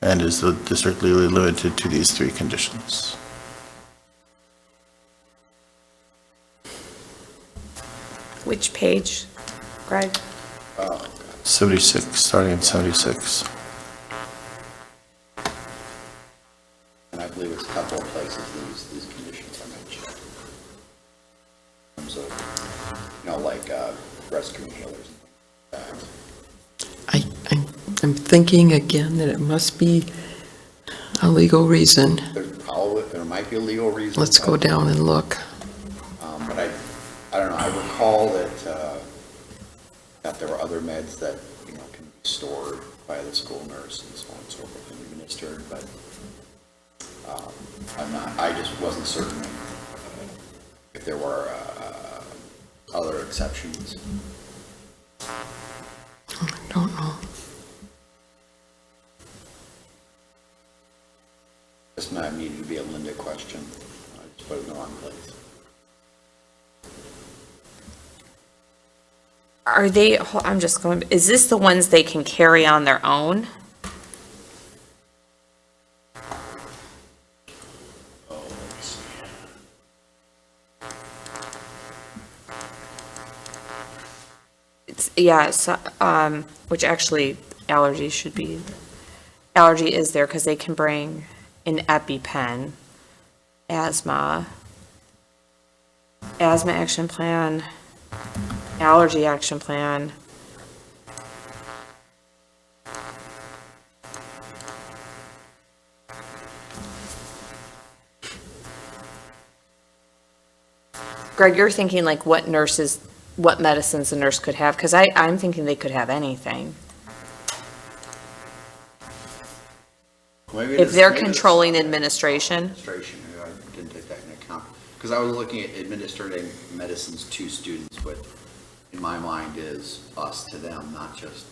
S6: And is the district legally limited to these three conditions?
S2: Which page, Greg?
S6: 76, starting at 76.
S8: And I believe it's a couple of places these conditions are mentioned. In terms of, like rescue inhalers and things like that.
S1: I'm thinking again that it must be a legal reason.
S8: There might be a legal reason.
S1: Let's go down and look.
S8: But I don't know, I recall that there were other meds that, can be stored by the school nurse and so on and so forth and administered, but I just wasn't certain if there were other exceptions.
S1: I don't know.
S8: This might need to be a Linda question. I just put it in the wrong place.
S2: Are they, I'm just going, is this the ones they can carry on their own? Yeah, so, which actually allergy should be, allergy is there because they can bring an EpiPen, asthma action plan, allergy action plan. Greg, you're thinking like what medicines a nurse could have, because I'm thinking they could have anything. If they're controlling administration.
S8: Administration, I didn't take that into account. Because I was looking at administering medicines to students, but in my mind is us to them, not just,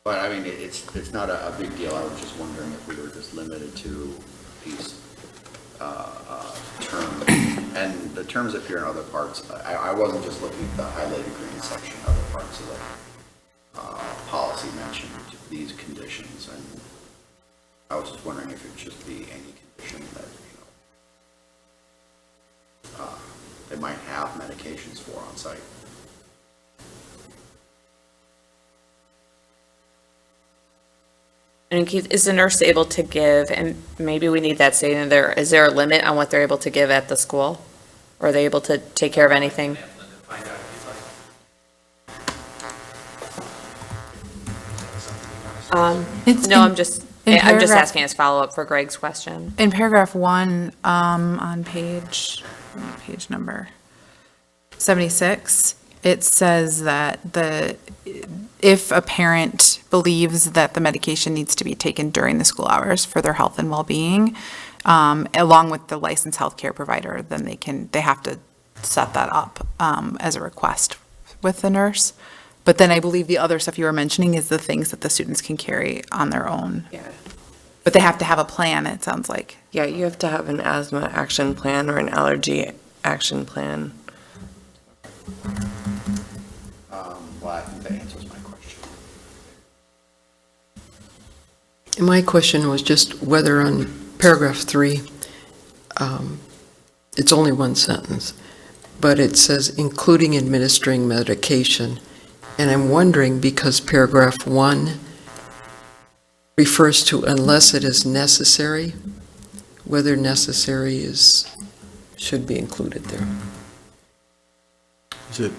S8: But I mean, it's not a big deal. I was just wondering if we were just limited to these terms. And the terms appear in other parts. I wasn't just looking at the highlighted green section, other parts of the policy mentioned these conditions, and I was just wondering if it should just be any condition that, they might have medications for on site.
S2: And Keith, is the nurse able to give, and maybe we need that stated in there, is there a limit on what they're able to give at the school? Or are they able to take care of anything? No, I'm just asking as follow-up for Greg's question.
S3: In paragraph 1, on page number 76, it says that if a parent believes that the medication needs to be taken during the school hours for their health and well-being, along with the licensed healthcare provider, then they have to set that up as a request with the nurse. But then I believe the other stuff you were mentioning is the things that the students can carry on their own.
S4: Yeah.
S3: But they have to have a plan, it sounds like.
S4: Yeah, you have to have an asthma action plan or an allergy action plan.
S8: Well, I think that answers my question.
S1: My question was just whether on paragraph 3, it's only one sentence, but it says including administering medication. And I'm wondering, because paragraph 1 refers to unless it is necessary, whether necessary should be included there.
S6: Is it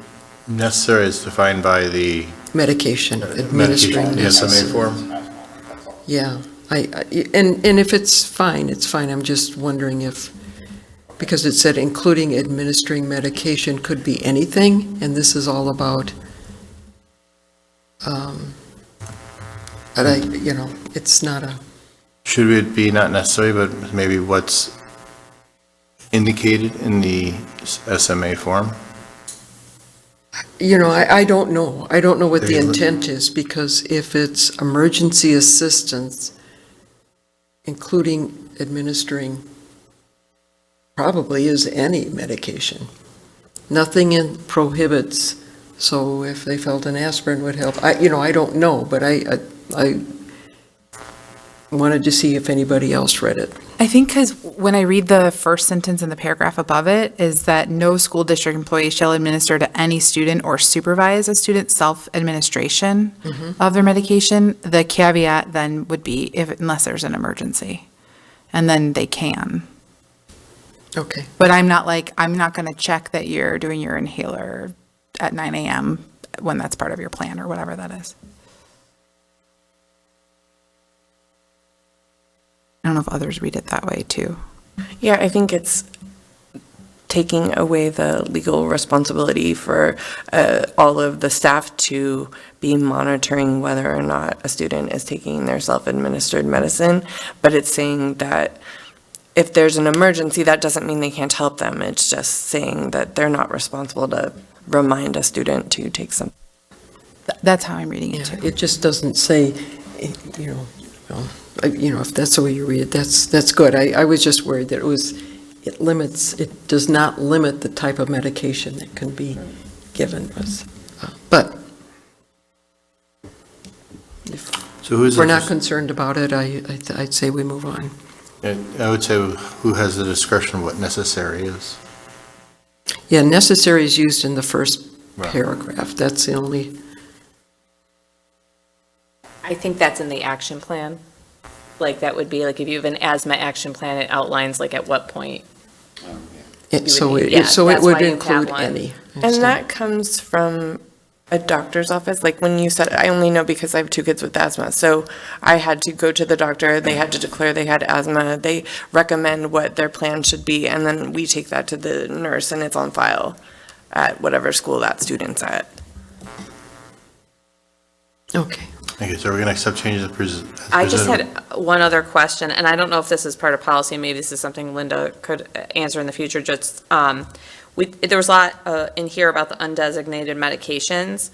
S6: necessary as defined by the
S1: Medication, administering
S6: the SMA
S1: necessary.
S6: form?
S1: Yeah, and if it's fine, I'm just wondering if, because it said including administering medication could be anything, and this is all about But it's not a,
S6: Should it be not necessary, but maybe what's indicated in the SMA form?
S1: I don't know. I don't know what the
S6: There you go.
S1: intent is, because if it's emergency assistance, including administering, probably is any medication. Nothing prohibits, so if they felt an aspirin would help, I don't know, but I wanted to see if anybody else read it.
S3: I think because when I read the first sentence in the paragraph above it, is that no school district employee shall administer to any student or supervise a student's self-administration of their medication. The caveat then would be unless there's an emergency, and then they can.
S1: Okay.
S3: But I'm not going to check that you're doing your inhaler at 9 a.m. when that's part of your plan or whatever that is. I don't know if others read it that way too.
S4: Yeah, I think it's taking away the legal responsibility for all of the staff to be monitoring whether or not a student is taking their self-administered medicine. But it's saying that if there's an emergency, that doesn't mean they can't help them. It's just saying that they're not responsible to remind a student to take some.
S3: That's how I'm reading it
S1: Yeah,
S3: too.
S1: it just doesn't say, if that's the way you read it, that's good. I was just worried that it does not limit the type of medication that can be given. But if
S6: So who's
S1: we're
S6: the
S1: not concerned about it, I'd say we move on.
S6: I would say who has the discretion of what necessary is?
S1: Yeah, necessary is used in the first
S6: Right.
S1: paragraph. That's the only,
S2: I think that's in the action plan. Like, that would be, like, if you have an asthma action plan, it outlines, like, at what point.
S1: so
S2: would
S1: it
S2: need- yeah,
S1: so it
S2: that's
S1: would
S2: why you have
S1: include
S2: one.
S1: any.
S4: And that comes from a doctor's office. Like when you said, I only know because I have two kids with asthma. So I had to go to the doctor. They had to declare they had asthma. They recommend what their plan should be. And then we take that to the nurse and it's on file at whatever school that student's at.
S1: Okay.
S6: Okay, so we're going to accept changes as
S2: I just
S6: presented.
S2: had one other question, and I don't know if this is part of policy, maybe this is something Linda could answer in the future, just, there was a lot in here about the undesignated medications,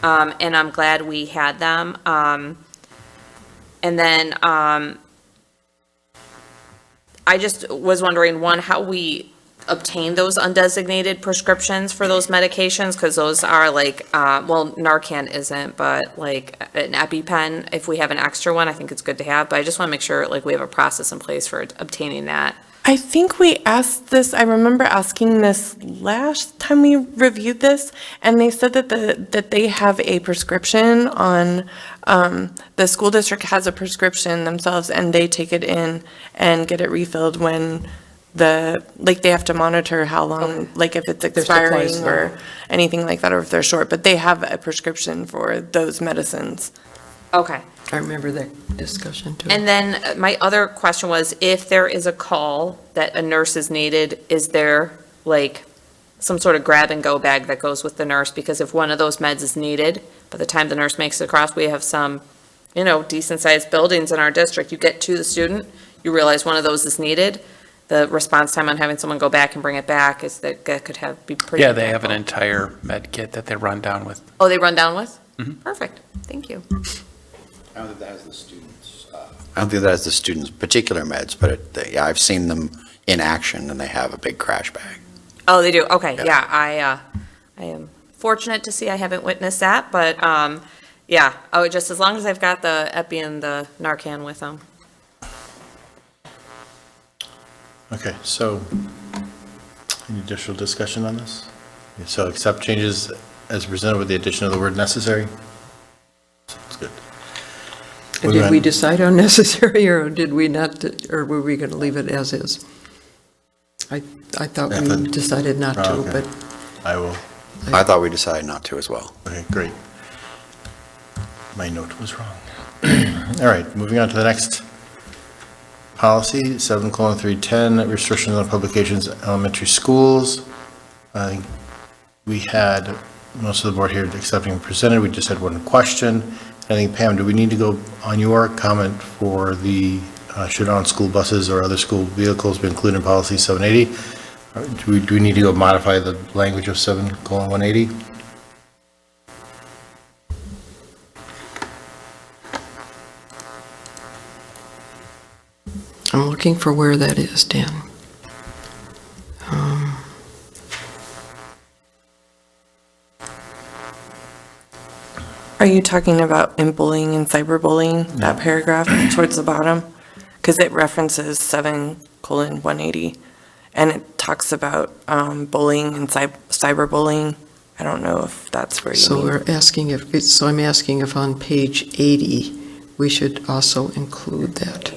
S2: and I'm glad we had them. And then, I just was wondering, one, how we obtain those undesignated prescriptions for those medications, because those are like, well, Narcan isn't, but like an EpiPen, if we have an extra one, I think it's good to have, but I just want to make sure, like, we have a process in place for obtaining that.
S4: I think we asked this, I remember asking this last time we reviewed this, and they said that they have a prescription on, the school district has a prescription themselves, and they take it in and get it refilled when they have to monitor how long, like if it's expiring
S1: supplies,
S4: or anything like that, or if they're short, but they have a prescription for those medicines.
S2: Okay.
S1: I remember that discussion too.
S2: And then my other question was, if there is a call that a nurse is needed, is there like some sort of grab-and-go bag that goes with the nurse? Because if one of those meds is needed, by the time the nurse makes it across, we have some, decent-sized buildings in our district. You get to the student, you realize one of those is needed. The response time on having someone go back and bring it back is that be pretty.
S5: Yeah, they have an
S2: impactful.
S5: entire med kit that they run down with.
S2: Oh, they run down with?
S5: Mhm.
S2: Perfect, thank you.
S8: I don't think that has the students, I don't think that has the students' particular meds, but I've seen them in action and they have a big crash bag.
S2: Oh, they do, okay,
S8: Yeah.
S2: yeah, I am fortunate to see I haven't witnessed that, but, yeah, just as long as I've got the Epi and the Narcan with them.
S6: Okay, so any additional discussion on this? Okay, so accept changes as presented with the addition of the word necessary? Sounds good.
S1: And did we decide on necessary, or did we not, or were we going to leave it as is? I thought
S6: I
S1: we
S6: thought-
S1: decided not to,
S6: Oh, okay.
S1: but
S6: I will,
S8: I thought we decided not to as well.
S6: okay, great. My note was wrong. All right, moving on to the next policy, 7:310, restrictions on publications in elementary schools. I think we had most of the board here accepting and presented. We just had one question. I think, Pam, do we need to go on your comment for the, should on-school buses or other school vehicles be included in policy 780? Or do we need to go modify the language of 7:180?
S1: I'm looking for where that is, Dan.
S4: Are you talking about in bullying and cyberbullying, that paragraph towards the bottom? Because it references 7:180, and it talks about bullying and cyberbullying. I don't know if that's where you
S1: So
S4: mean.
S1: we're asking if, so I'm asking if on page 80, we should also include that.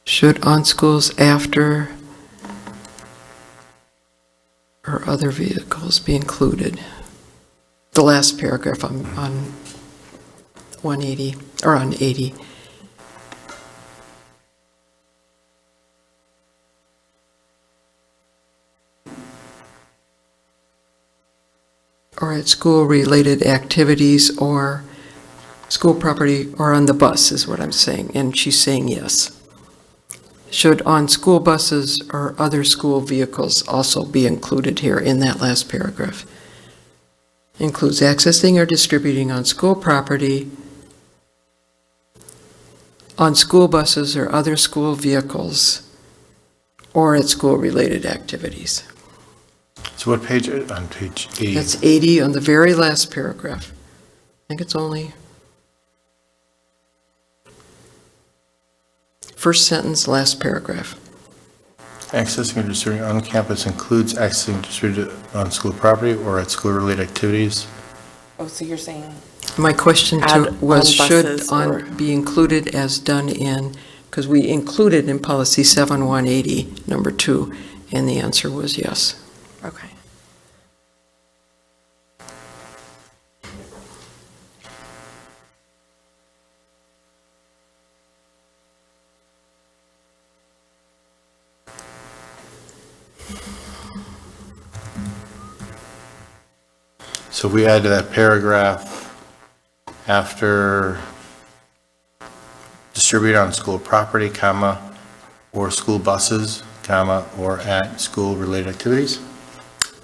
S1: Should on schools after or other vehicles be included? The last paragraph on 180, or on 80. Or at school-related activities or school property or on the bus is what I'm saying, and she's saying yes. Should on school buses or other school vehicles also be included here in that last paragraph? Includes accessing or distributing on school property, on school buses or other school vehicles, or at school-related activities.
S6: So what page, on page 80?
S1: That's 80 on the very last paragraph. I think it's only first sentence, last paragraph.
S6: Accessing or distributing on campus includes accessing and distributing on school property or at school-related activities.
S4: Oh, so you're saying?
S1: My question
S4: Add
S1: to was,
S4: on
S1: should
S4: buses or-
S1: on be included as done in, because we included in policy 7180, number 2, and the answer was yes.
S4: Okay.
S6: So if we add to that paragraph, after distribute on school property, comma, or school buses, comma, or at school-related activities?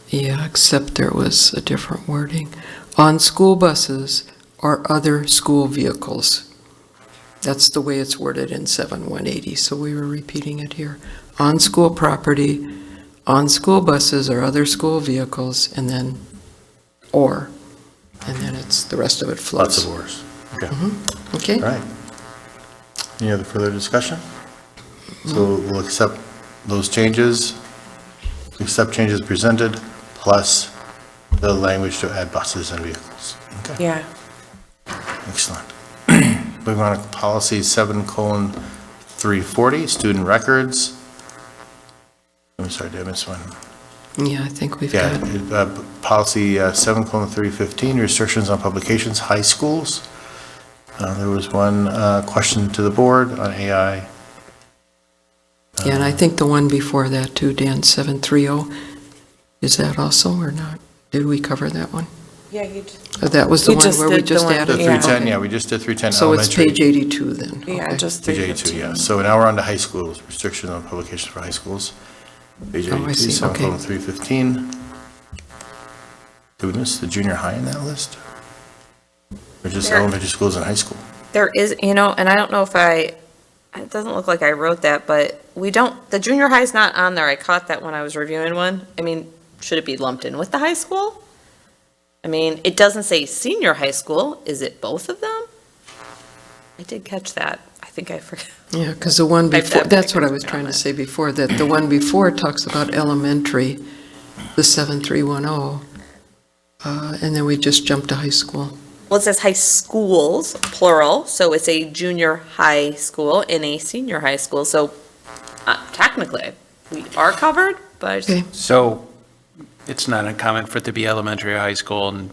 S1: Yeah, except there was a different wording. On school buses or other school vehicles. That's the way it's worded in 7180, so we were repeating it here. On school property, on school buses or other school vehicles, and then or, and then it's, the rest of it flows.
S6: Lots of ors. Okay,
S1: Okay?
S6: all right. Any other further discussion? So we'll accept those changes, accept changes presented, plus the language to add buses and vehicles. Okay,
S4: Yeah.
S6: excellent. Moving on to policy 7:340, student records. I'm sorry, did I miss one?
S1: Yeah, I think we've
S6: Yeah,
S1: got,
S6: policy 7:315, restrictions on publications, high schools. There was one question to the board on AI.
S1: yeah, and I think the one before that too, Dan, 730, is that also or not? Did we cover that one?
S4: Yeah, you just.
S1: That was the
S4: We
S1: one
S4: just
S1: where we
S4: did the
S1: just
S4: one-
S1: added?
S6: The
S4: Yeah.
S6: 310, yeah, we just did 310
S1: So it's
S6: elementary.
S1: page 82 then?
S4: Yeah,
S1: Okay.
S4: just
S6: Page 82,
S4: 315.
S6: yeah. So now we're on to high schools, restrictions on publications for high schools. Page
S1: Oh, I
S6: 82,
S1: see, okay.
S6: 7:315. Did we miss the junior high in that list? Or just
S2: There-
S6: elementary schools and high school?
S2: There is, and I don't know if it doesn't look like I wrote that, but the junior high's not on there. I caught that when I was reviewing one. I mean, should it be lumped in with the high school? I mean, it doesn't say senior high school. Is it both of them? I did catch that. I think I forgot.
S1: Yeah, because the one
S2: Type
S1: before,
S2: that
S1: that's what I
S2: back
S1: was
S2: on
S1: trying to
S2: it.
S1: say before, that the one before talks about elementary, the 7310, and then we just jumped to high school.
S2: Well, it says high schools, plural, so it's a junior high school and a senior high school. So technically, we are covered, but I just-
S1: Okay.
S5: So it's not uncommon for it to be elementary or high school, and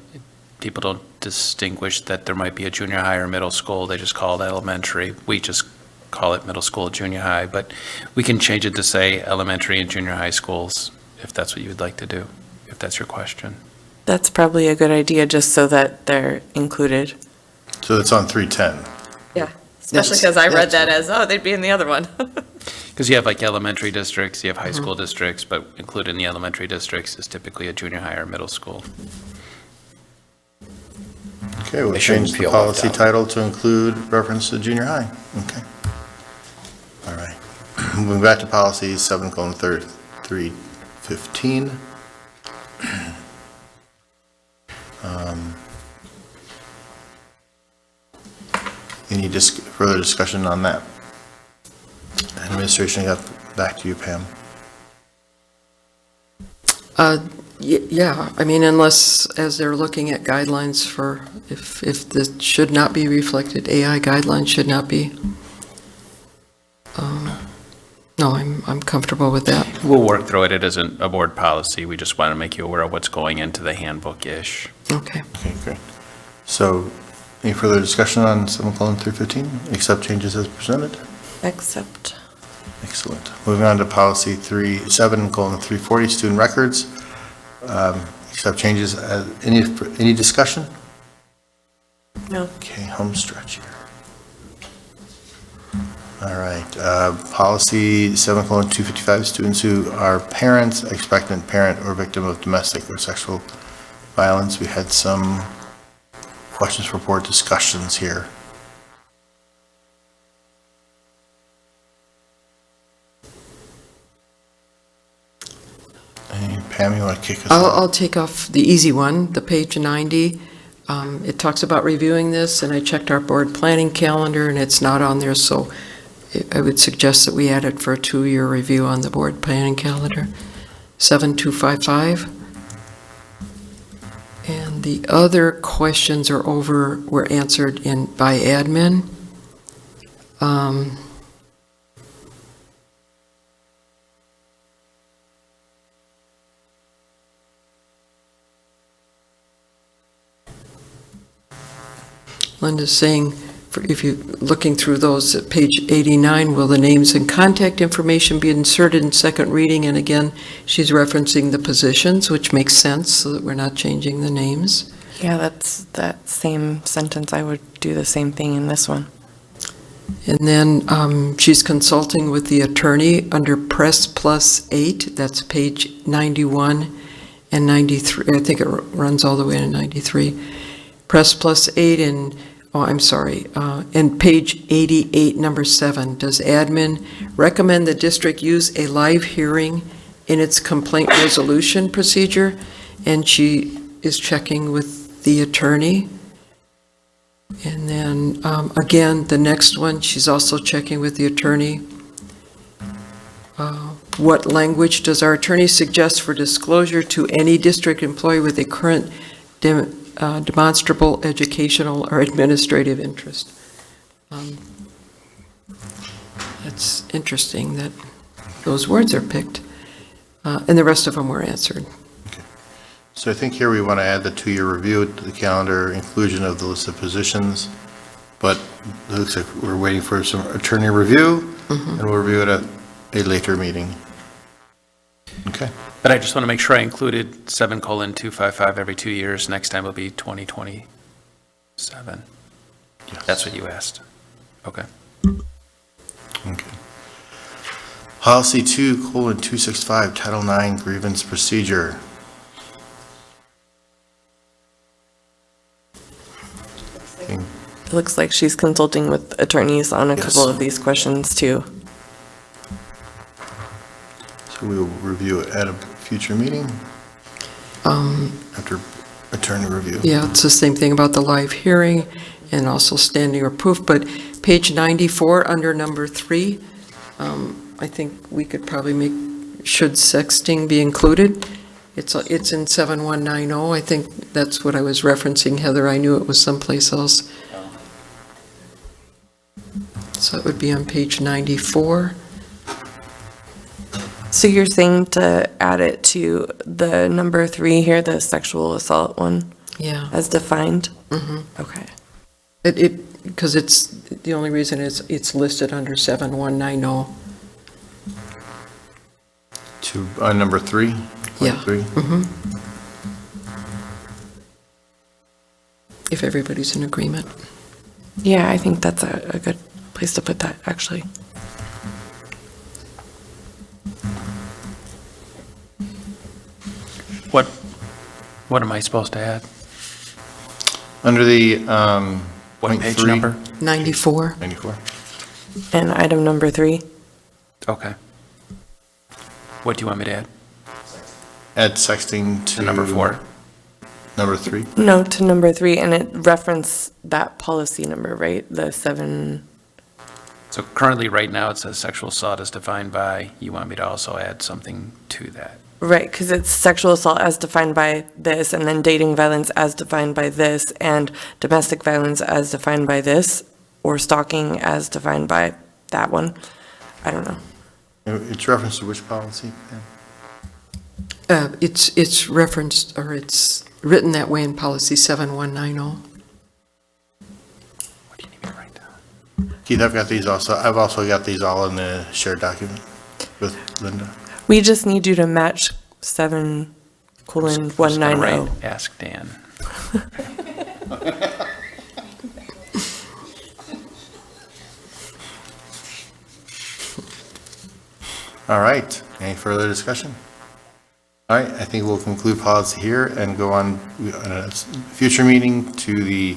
S5: people don't distinguish that there might be a junior high or middle school. They just call it elementary. We just call it middle school, junior high, but we can change it to say elementary and junior high schools, if that's what you would like to do, if that's your question.
S4: That's probably a good idea, just so that they're included.
S6: So it's on 310.
S2: Yeah, especially because I read that as, oh, they'd be in the other one.
S5: Because you have like elementary districts, you have high school districts, but included in the elementary districts is typically a junior high or middle school.
S6: Okay, we'll
S8: They shouldn't
S6: change the
S8: feel left
S6: policy
S8: out.
S6: title to include reference to junior high. Okay. All right. Moving back to policy 7:315. Any further discussion on that? Administration, back to you, Pam.
S1: Yeah, I mean, unless, as they're looking at guidelines for, if this should not be reflected, AI guidelines should not be. No, I'm comfortable with that.
S5: We'll work through it. It isn't a board policy. We just want to make you aware of what's going into the handbook-ish.
S1: Okay.
S6: Okay, great. So, any further discussion on 7:315? Accept changes as presented?
S4: Accept.
S6: Excellent. Moving on to policy 7:340, student records. Accept changes as, any discussion?
S4: No.
S6: Okay, home stretch here. All right, policy 7:255, students who are parents, expectant parent, or victim of domestic or sexual violence. We had some questions for board discussions here. Hey, Pam, you want to kick us off?
S1: I'll take off the easy one, the page 90. It talks about reviewing this, and I checked our board planning calendar, and it's not on there, so I would suggest that we add it for a 2-year review on the board planning calendar. 7255. And the other questions were answered by admin. Linda's saying, if you're looking through those at page 89, will the names and contact information be inserted in second reading? And again, she's referencing the positions, which makes sense, so that we're not changing the names.
S4: Yeah, that's that same sentence. I would do the same thing in this one.
S1: And then she's consulting with the attorney under Press Plus 8, that's page 91 and 93. I think it runs all the way to 93. Press Plus 8 and and page 88, number 7, does admin recommend the district use a live hearing in its complaint resolution procedure? And she is checking with the attorney. And then, again, the next one, she's also checking with the attorney. What language does our attorney suggest for disclosure to any district employee with a current demonstrable educational or administrative interest? It's interesting that those words are picked, and the rest of them were answered.
S6: So I think here we want to add the 2-year review to the calendar, inclusion of the list of positions, but it looks like we're waiting for some attorney review, and we'll review it at a later meeting. Okay.
S5: But I just want to make sure I included 7:255 every 2 years. Next time will be 2027.
S6: Yes.
S5: That's what you asked. Okay.
S6: Okay. Policy 2:265, Title IX grievance procedure.
S4: It looks like she's consulting with attorneys on a couple of these questions too.
S6: So we will review it at a future meeting after attorney review.
S1: Yeah, it's the same thing about the live hearing and also standing or proof, but page 94 under number 3, I think we could probably should sexting be included? It's in 7190. I think that's what I was referencing, Heather. I knew it was someplace else. So it would be on page 94.
S4: So you're saying to add it to the number 3 here, the sexual assault one,
S1: Yeah.
S4: as defined?
S1: Mm-hmm.
S4: Okay.
S1: because it's, the only reason is it's listed under 7190.
S6: To, number 3?
S1: Yeah.
S6: 3?
S1: If everybody's in agreement.
S4: Yeah, I think that's a good place to put that, actually.
S5: What am I supposed to add?
S6: Under the,
S5: What
S6: point
S5: page
S6: 3,
S5: number?
S1: 94.
S6: 94.
S4: And item number 3.
S5: Okay. What do you want me to add?
S6: Add sexting to.
S5: To number 4?
S6: Number 3.
S4: No, to number 3, and it referenced that policy number, right? The 7.
S5: So currently, right now, it says sexual assault is defined by, you want me to also add something to that?
S4: Right, because it's sexual assault as defined by this, and then dating violence as defined by this, and domestic violence as defined by this, or stalking as defined by that one. I don't know.
S6: It's referenced to which policy? Pam?
S1: It's referenced, or it's written that way in policy 7190.
S5: What do you need me to write down?
S6: Keith, I've got these also. I've also got these all in the shared document with Linda.
S4: We just need you to match 7:190.
S5: Just gonna write, Ask Dan.
S6: All right, any further discussion? All right, I think we'll conclude policy here and go on a future meeting to the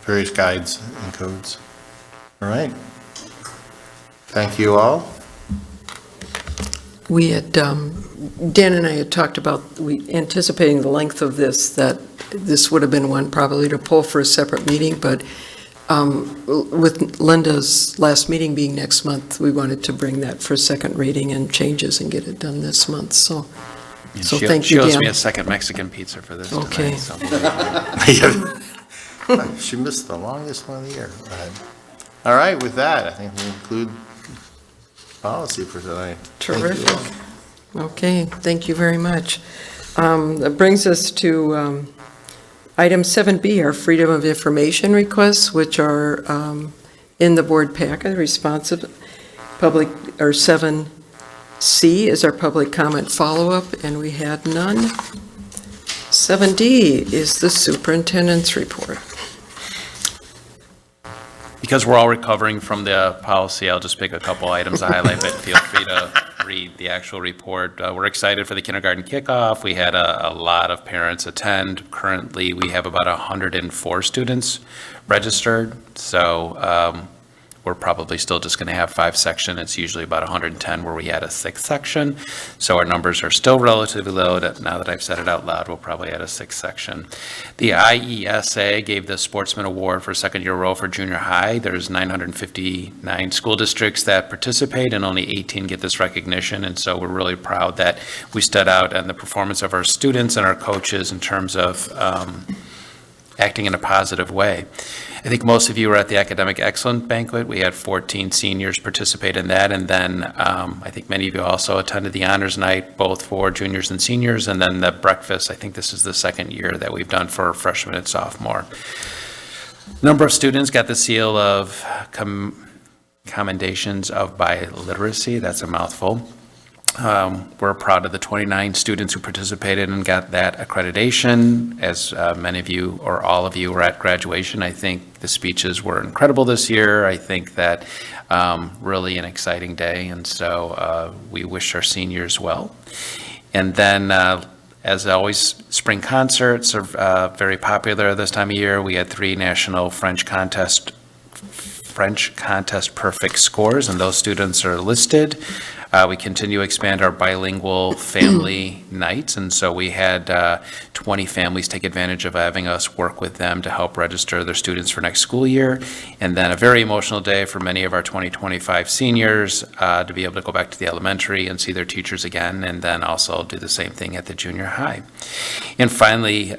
S6: various guides and codes. All right. Thank you all.
S1: We had, Dan and I had talked about, anticipating the length of this, that this would have been one probably to pull for a separate meeting, but with Linda's last meeting being next month, we wanted to bring that for second reading and changes and get it done this month, so thank you,
S5: She owes
S1: Dan.
S5: me a second Mexican pizza for this
S1: Okay.
S5: tonight. So.
S6: She missed the longest one of the year. All right, with that, I think we'll include policy for tonight. Thank you all.
S1: Terrific. Okay, thank you very much. That brings us to item 7B, our Freedom of Information requests, which are in the board packet, responsive public, or 7C is our public comment follow-up, and we had none. 7D is the superintendent's report.
S5: Because we're all recovering from the policy, I'll just pick a couple items to highlight, but feel free to read the actual report. We're excited for the kindergarten kickoff. We had a lot of parents attend. Currently, we have about 104 students registered, so we're probably still just going to have 5 sections. It's usually about 110 where we had a 6th section. So our numbers are still relatively low. Now that I've said it out loud, we'll probably add a 6th section. The IESA gave the Sportsman Award for second year row for junior high. There's 959 school districts that participate and only 18 get this recognition. And so we're really proud that we stood out on the performance of our students and our coaches in terms of acting in a positive way. I think most of you were at the Academic Excellence Banquet. We had 14 seniors participate in that, and then I think many of you also attended the Honors Night, both for juniors and seniors, and then the breakfast. I think this is the second year that we've done for freshmen and sophomore. Number of students got the seal of commendations of biliteracy. That's a mouthful. We're proud of the 29 students who participated and got that accreditation. As many of you or all of you were at graduation, I think the speeches were incredible this year. I think that really an exciting day, and so we wish our seniors well. And then, as always, spring concerts are very popular this time of year. We had 3 national French contest perfect scores, and those students are listed. We continue to expand our bilingual family nights, and so we had 20 families take advantage of having us work with them to help register their students for next school year. And then a very emotional day for many of our 2025 seniors to be able to go back to the elementary and see their teachers again, and then also do the same thing at the junior high. And finally,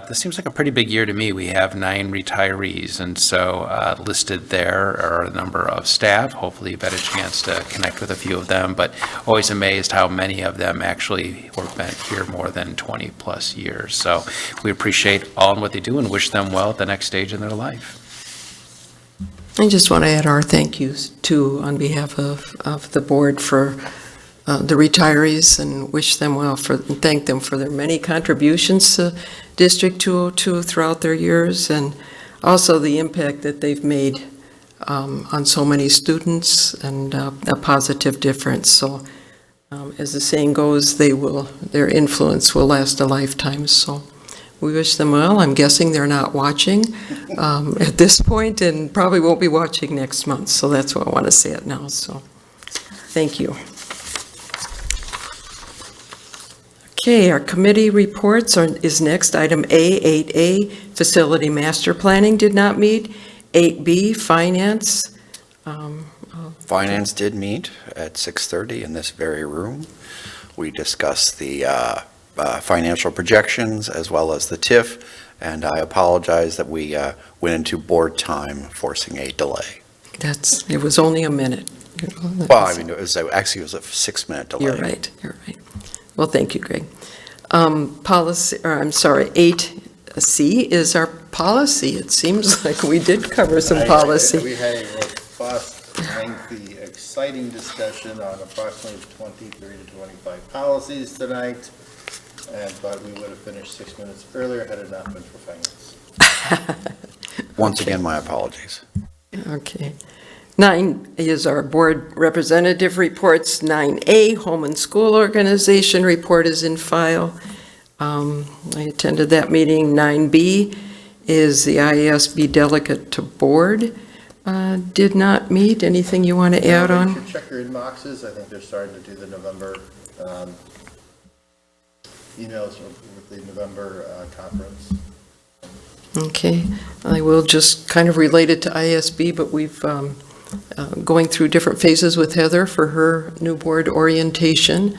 S5: this seems like a pretty big year to me. We have 9 retirees, and so listed there are a number of staff. Hopefully you've had a chance to connect with a few of them, but always amazed how many of them actually were been here more than 20 plus years. So we appreciate all and what they do and wish them well at the next stage in their life.
S1: I just want to add our thank yous too on behalf of the board for the retirees and wish them well and thank them for their many contributions to District 202 throughout their years, and also the impact that they've made on so many students and a positive difference. So as the saying goes, their influence will last a lifetime. So we wish them well. I'm guessing they're not watching at this point and probably won't be watching next month. So that's what I want to say it now. So thank you. Okay, our committee reports is next. Item A, 8A, Facility Master Planning did not meet. 8B, Finance.
S8: Finance did meet at 6:30 in this very room. We discussed the financial projections as well as the TIF, and I apologize that we went into board time, forcing a delay.
S1: It was only a minute.
S8: Well, I mean, it was a 6-minute delay.
S1: You're right. Well, thank you, Greg. Policy, or I'm sorry, 8C is our policy. It seems like we did cover some policy.
S6: We had a robust, lengthy, exciting discussion on approximately 30 to 25 policies tonight, but we would have finished 6 minutes earlier had it not been for finance.
S8: Once again, my apologies.
S1: Okay. 9 is our board representative reports. 9A, Home and School Organization report is in file. I attended that meeting. 9B is the IASB delegate to board. Did not meet. Anything you want to add on?
S6: You should check your inboxes. I think they're starting to do the November emails with the November conference.
S1: Okay. I will just kind of relate it to ISB, but we've going through different phases with Heather for her new board orientation.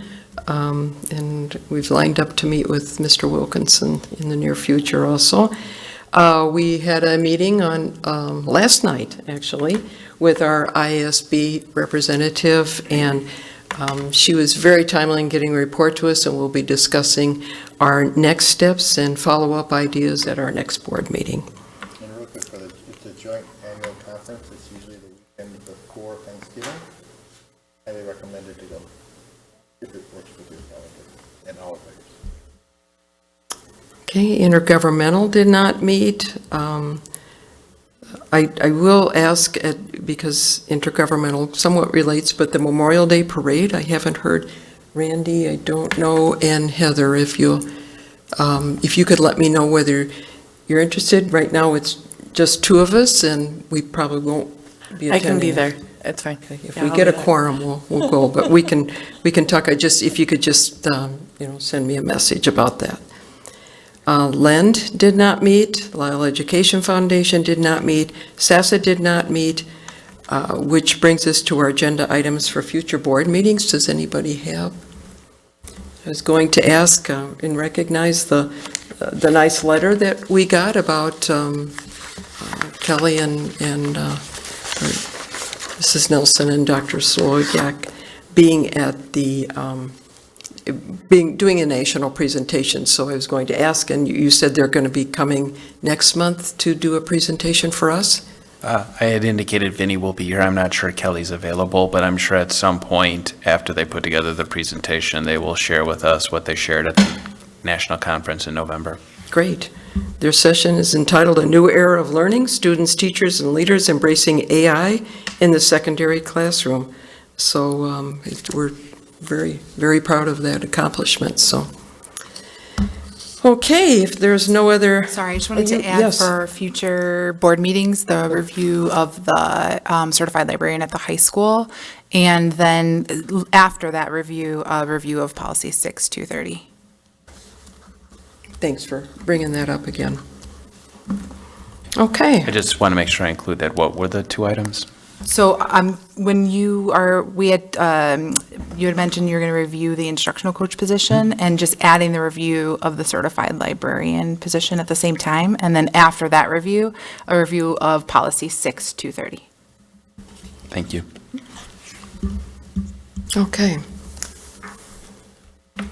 S1: And we've lined up to meet with Mr. Wilkinson in the near future also. We had a meeting on last night, actually, with our ISB representative, and she was very timely in getting a report to us, and we'll be discussing our next steps and follow-up ideas at our next board meeting.
S6: And real quick, it's a joint annual conference. It's usually the weekend before Thanksgiving. Highly recommended to go if it works with your calendar and all of yours.
S1: Okay, intergovernmental did not meet. I will ask, because intergovernmental somewhat relates, but the Memorial Day Parade, I haven't heard. Randy, I don't know, and Heather, if you could let me know whether you're interested. Right now, it's just 2 of us, and we probably won't be attending.
S4: I can be there. It's fine.
S1: Okay, if
S4: Yeah,
S1: we
S4: I'll
S1: get
S4: be
S1: a
S4: there.
S1: quorum, we'll go, but we can talk. If you could just, send me a message about that. LEND did not meet, Lisle Education Foundation did not meet, SASA did not meet, which brings us to our agenda items for future board meetings. Does anybody have? I was going to ask and recognize the nice letter that we got about Kelly and Mrs. Nelson and Dr. Soloyak being at the doing a national presentation. So I was going to ask, and you said they're going to be coming next month to do a presentation for us?
S5: I had indicated Vinny will be here. I'm not sure Kelly's available, but I'm sure at some point after they put together the presentation, they will share with us what they shared at the national conference in November.
S1: Great. Their session is entitled A New Era of Learning, Students, Teachers, and Leaders Embracing AI in the Secondary Classroom. So we're very, very proud of that accomplishment. So, okay, if there's no other.
S3: Sorry, I just wanted to add
S1: Yes.
S3: for future board meetings, the review of the certified librarian at the high school, and then after that review, a review of policy 6230.
S1: Thanks for bringing that up again. Okay.
S5: I just want to make sure I include that. What were the 2 items?
S3: So when you had mentioned you're going to review the instructional coach position and just adding the review of the certified librarian position at the same time. And then after that review, a review of policy 6230.
S5: Thank you.
S1: Okay.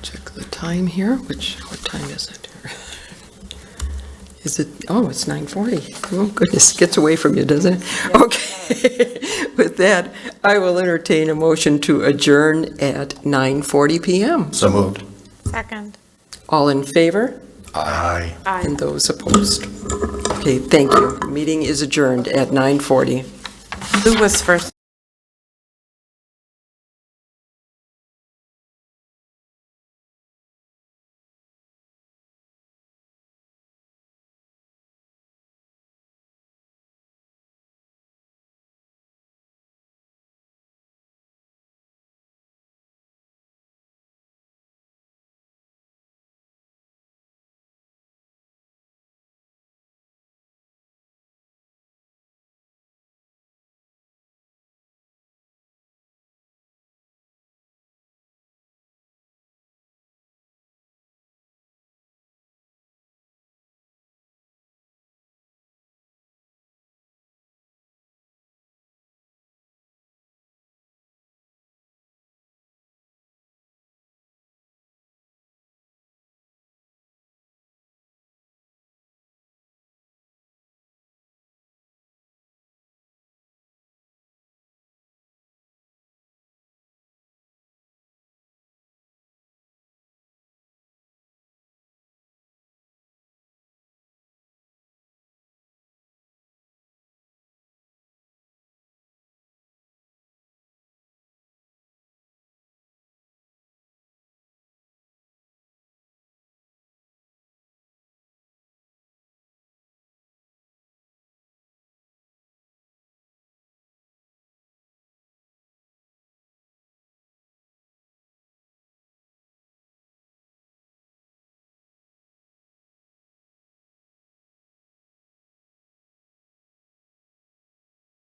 S1: Check the time here. What time is it? Is it, oh, it's 9:40. Oh, goodness, gets away from you, doesn't it? Okay. With that, I will entertain a motion to adjourn at 9:40 PM.
S6: So moved.
S3: Second.
S1: All in favor?
S6: Aye.
S1: And those opposed? Okay, thank you. Meeting is adjourned at 9:40.
S4: Who was first?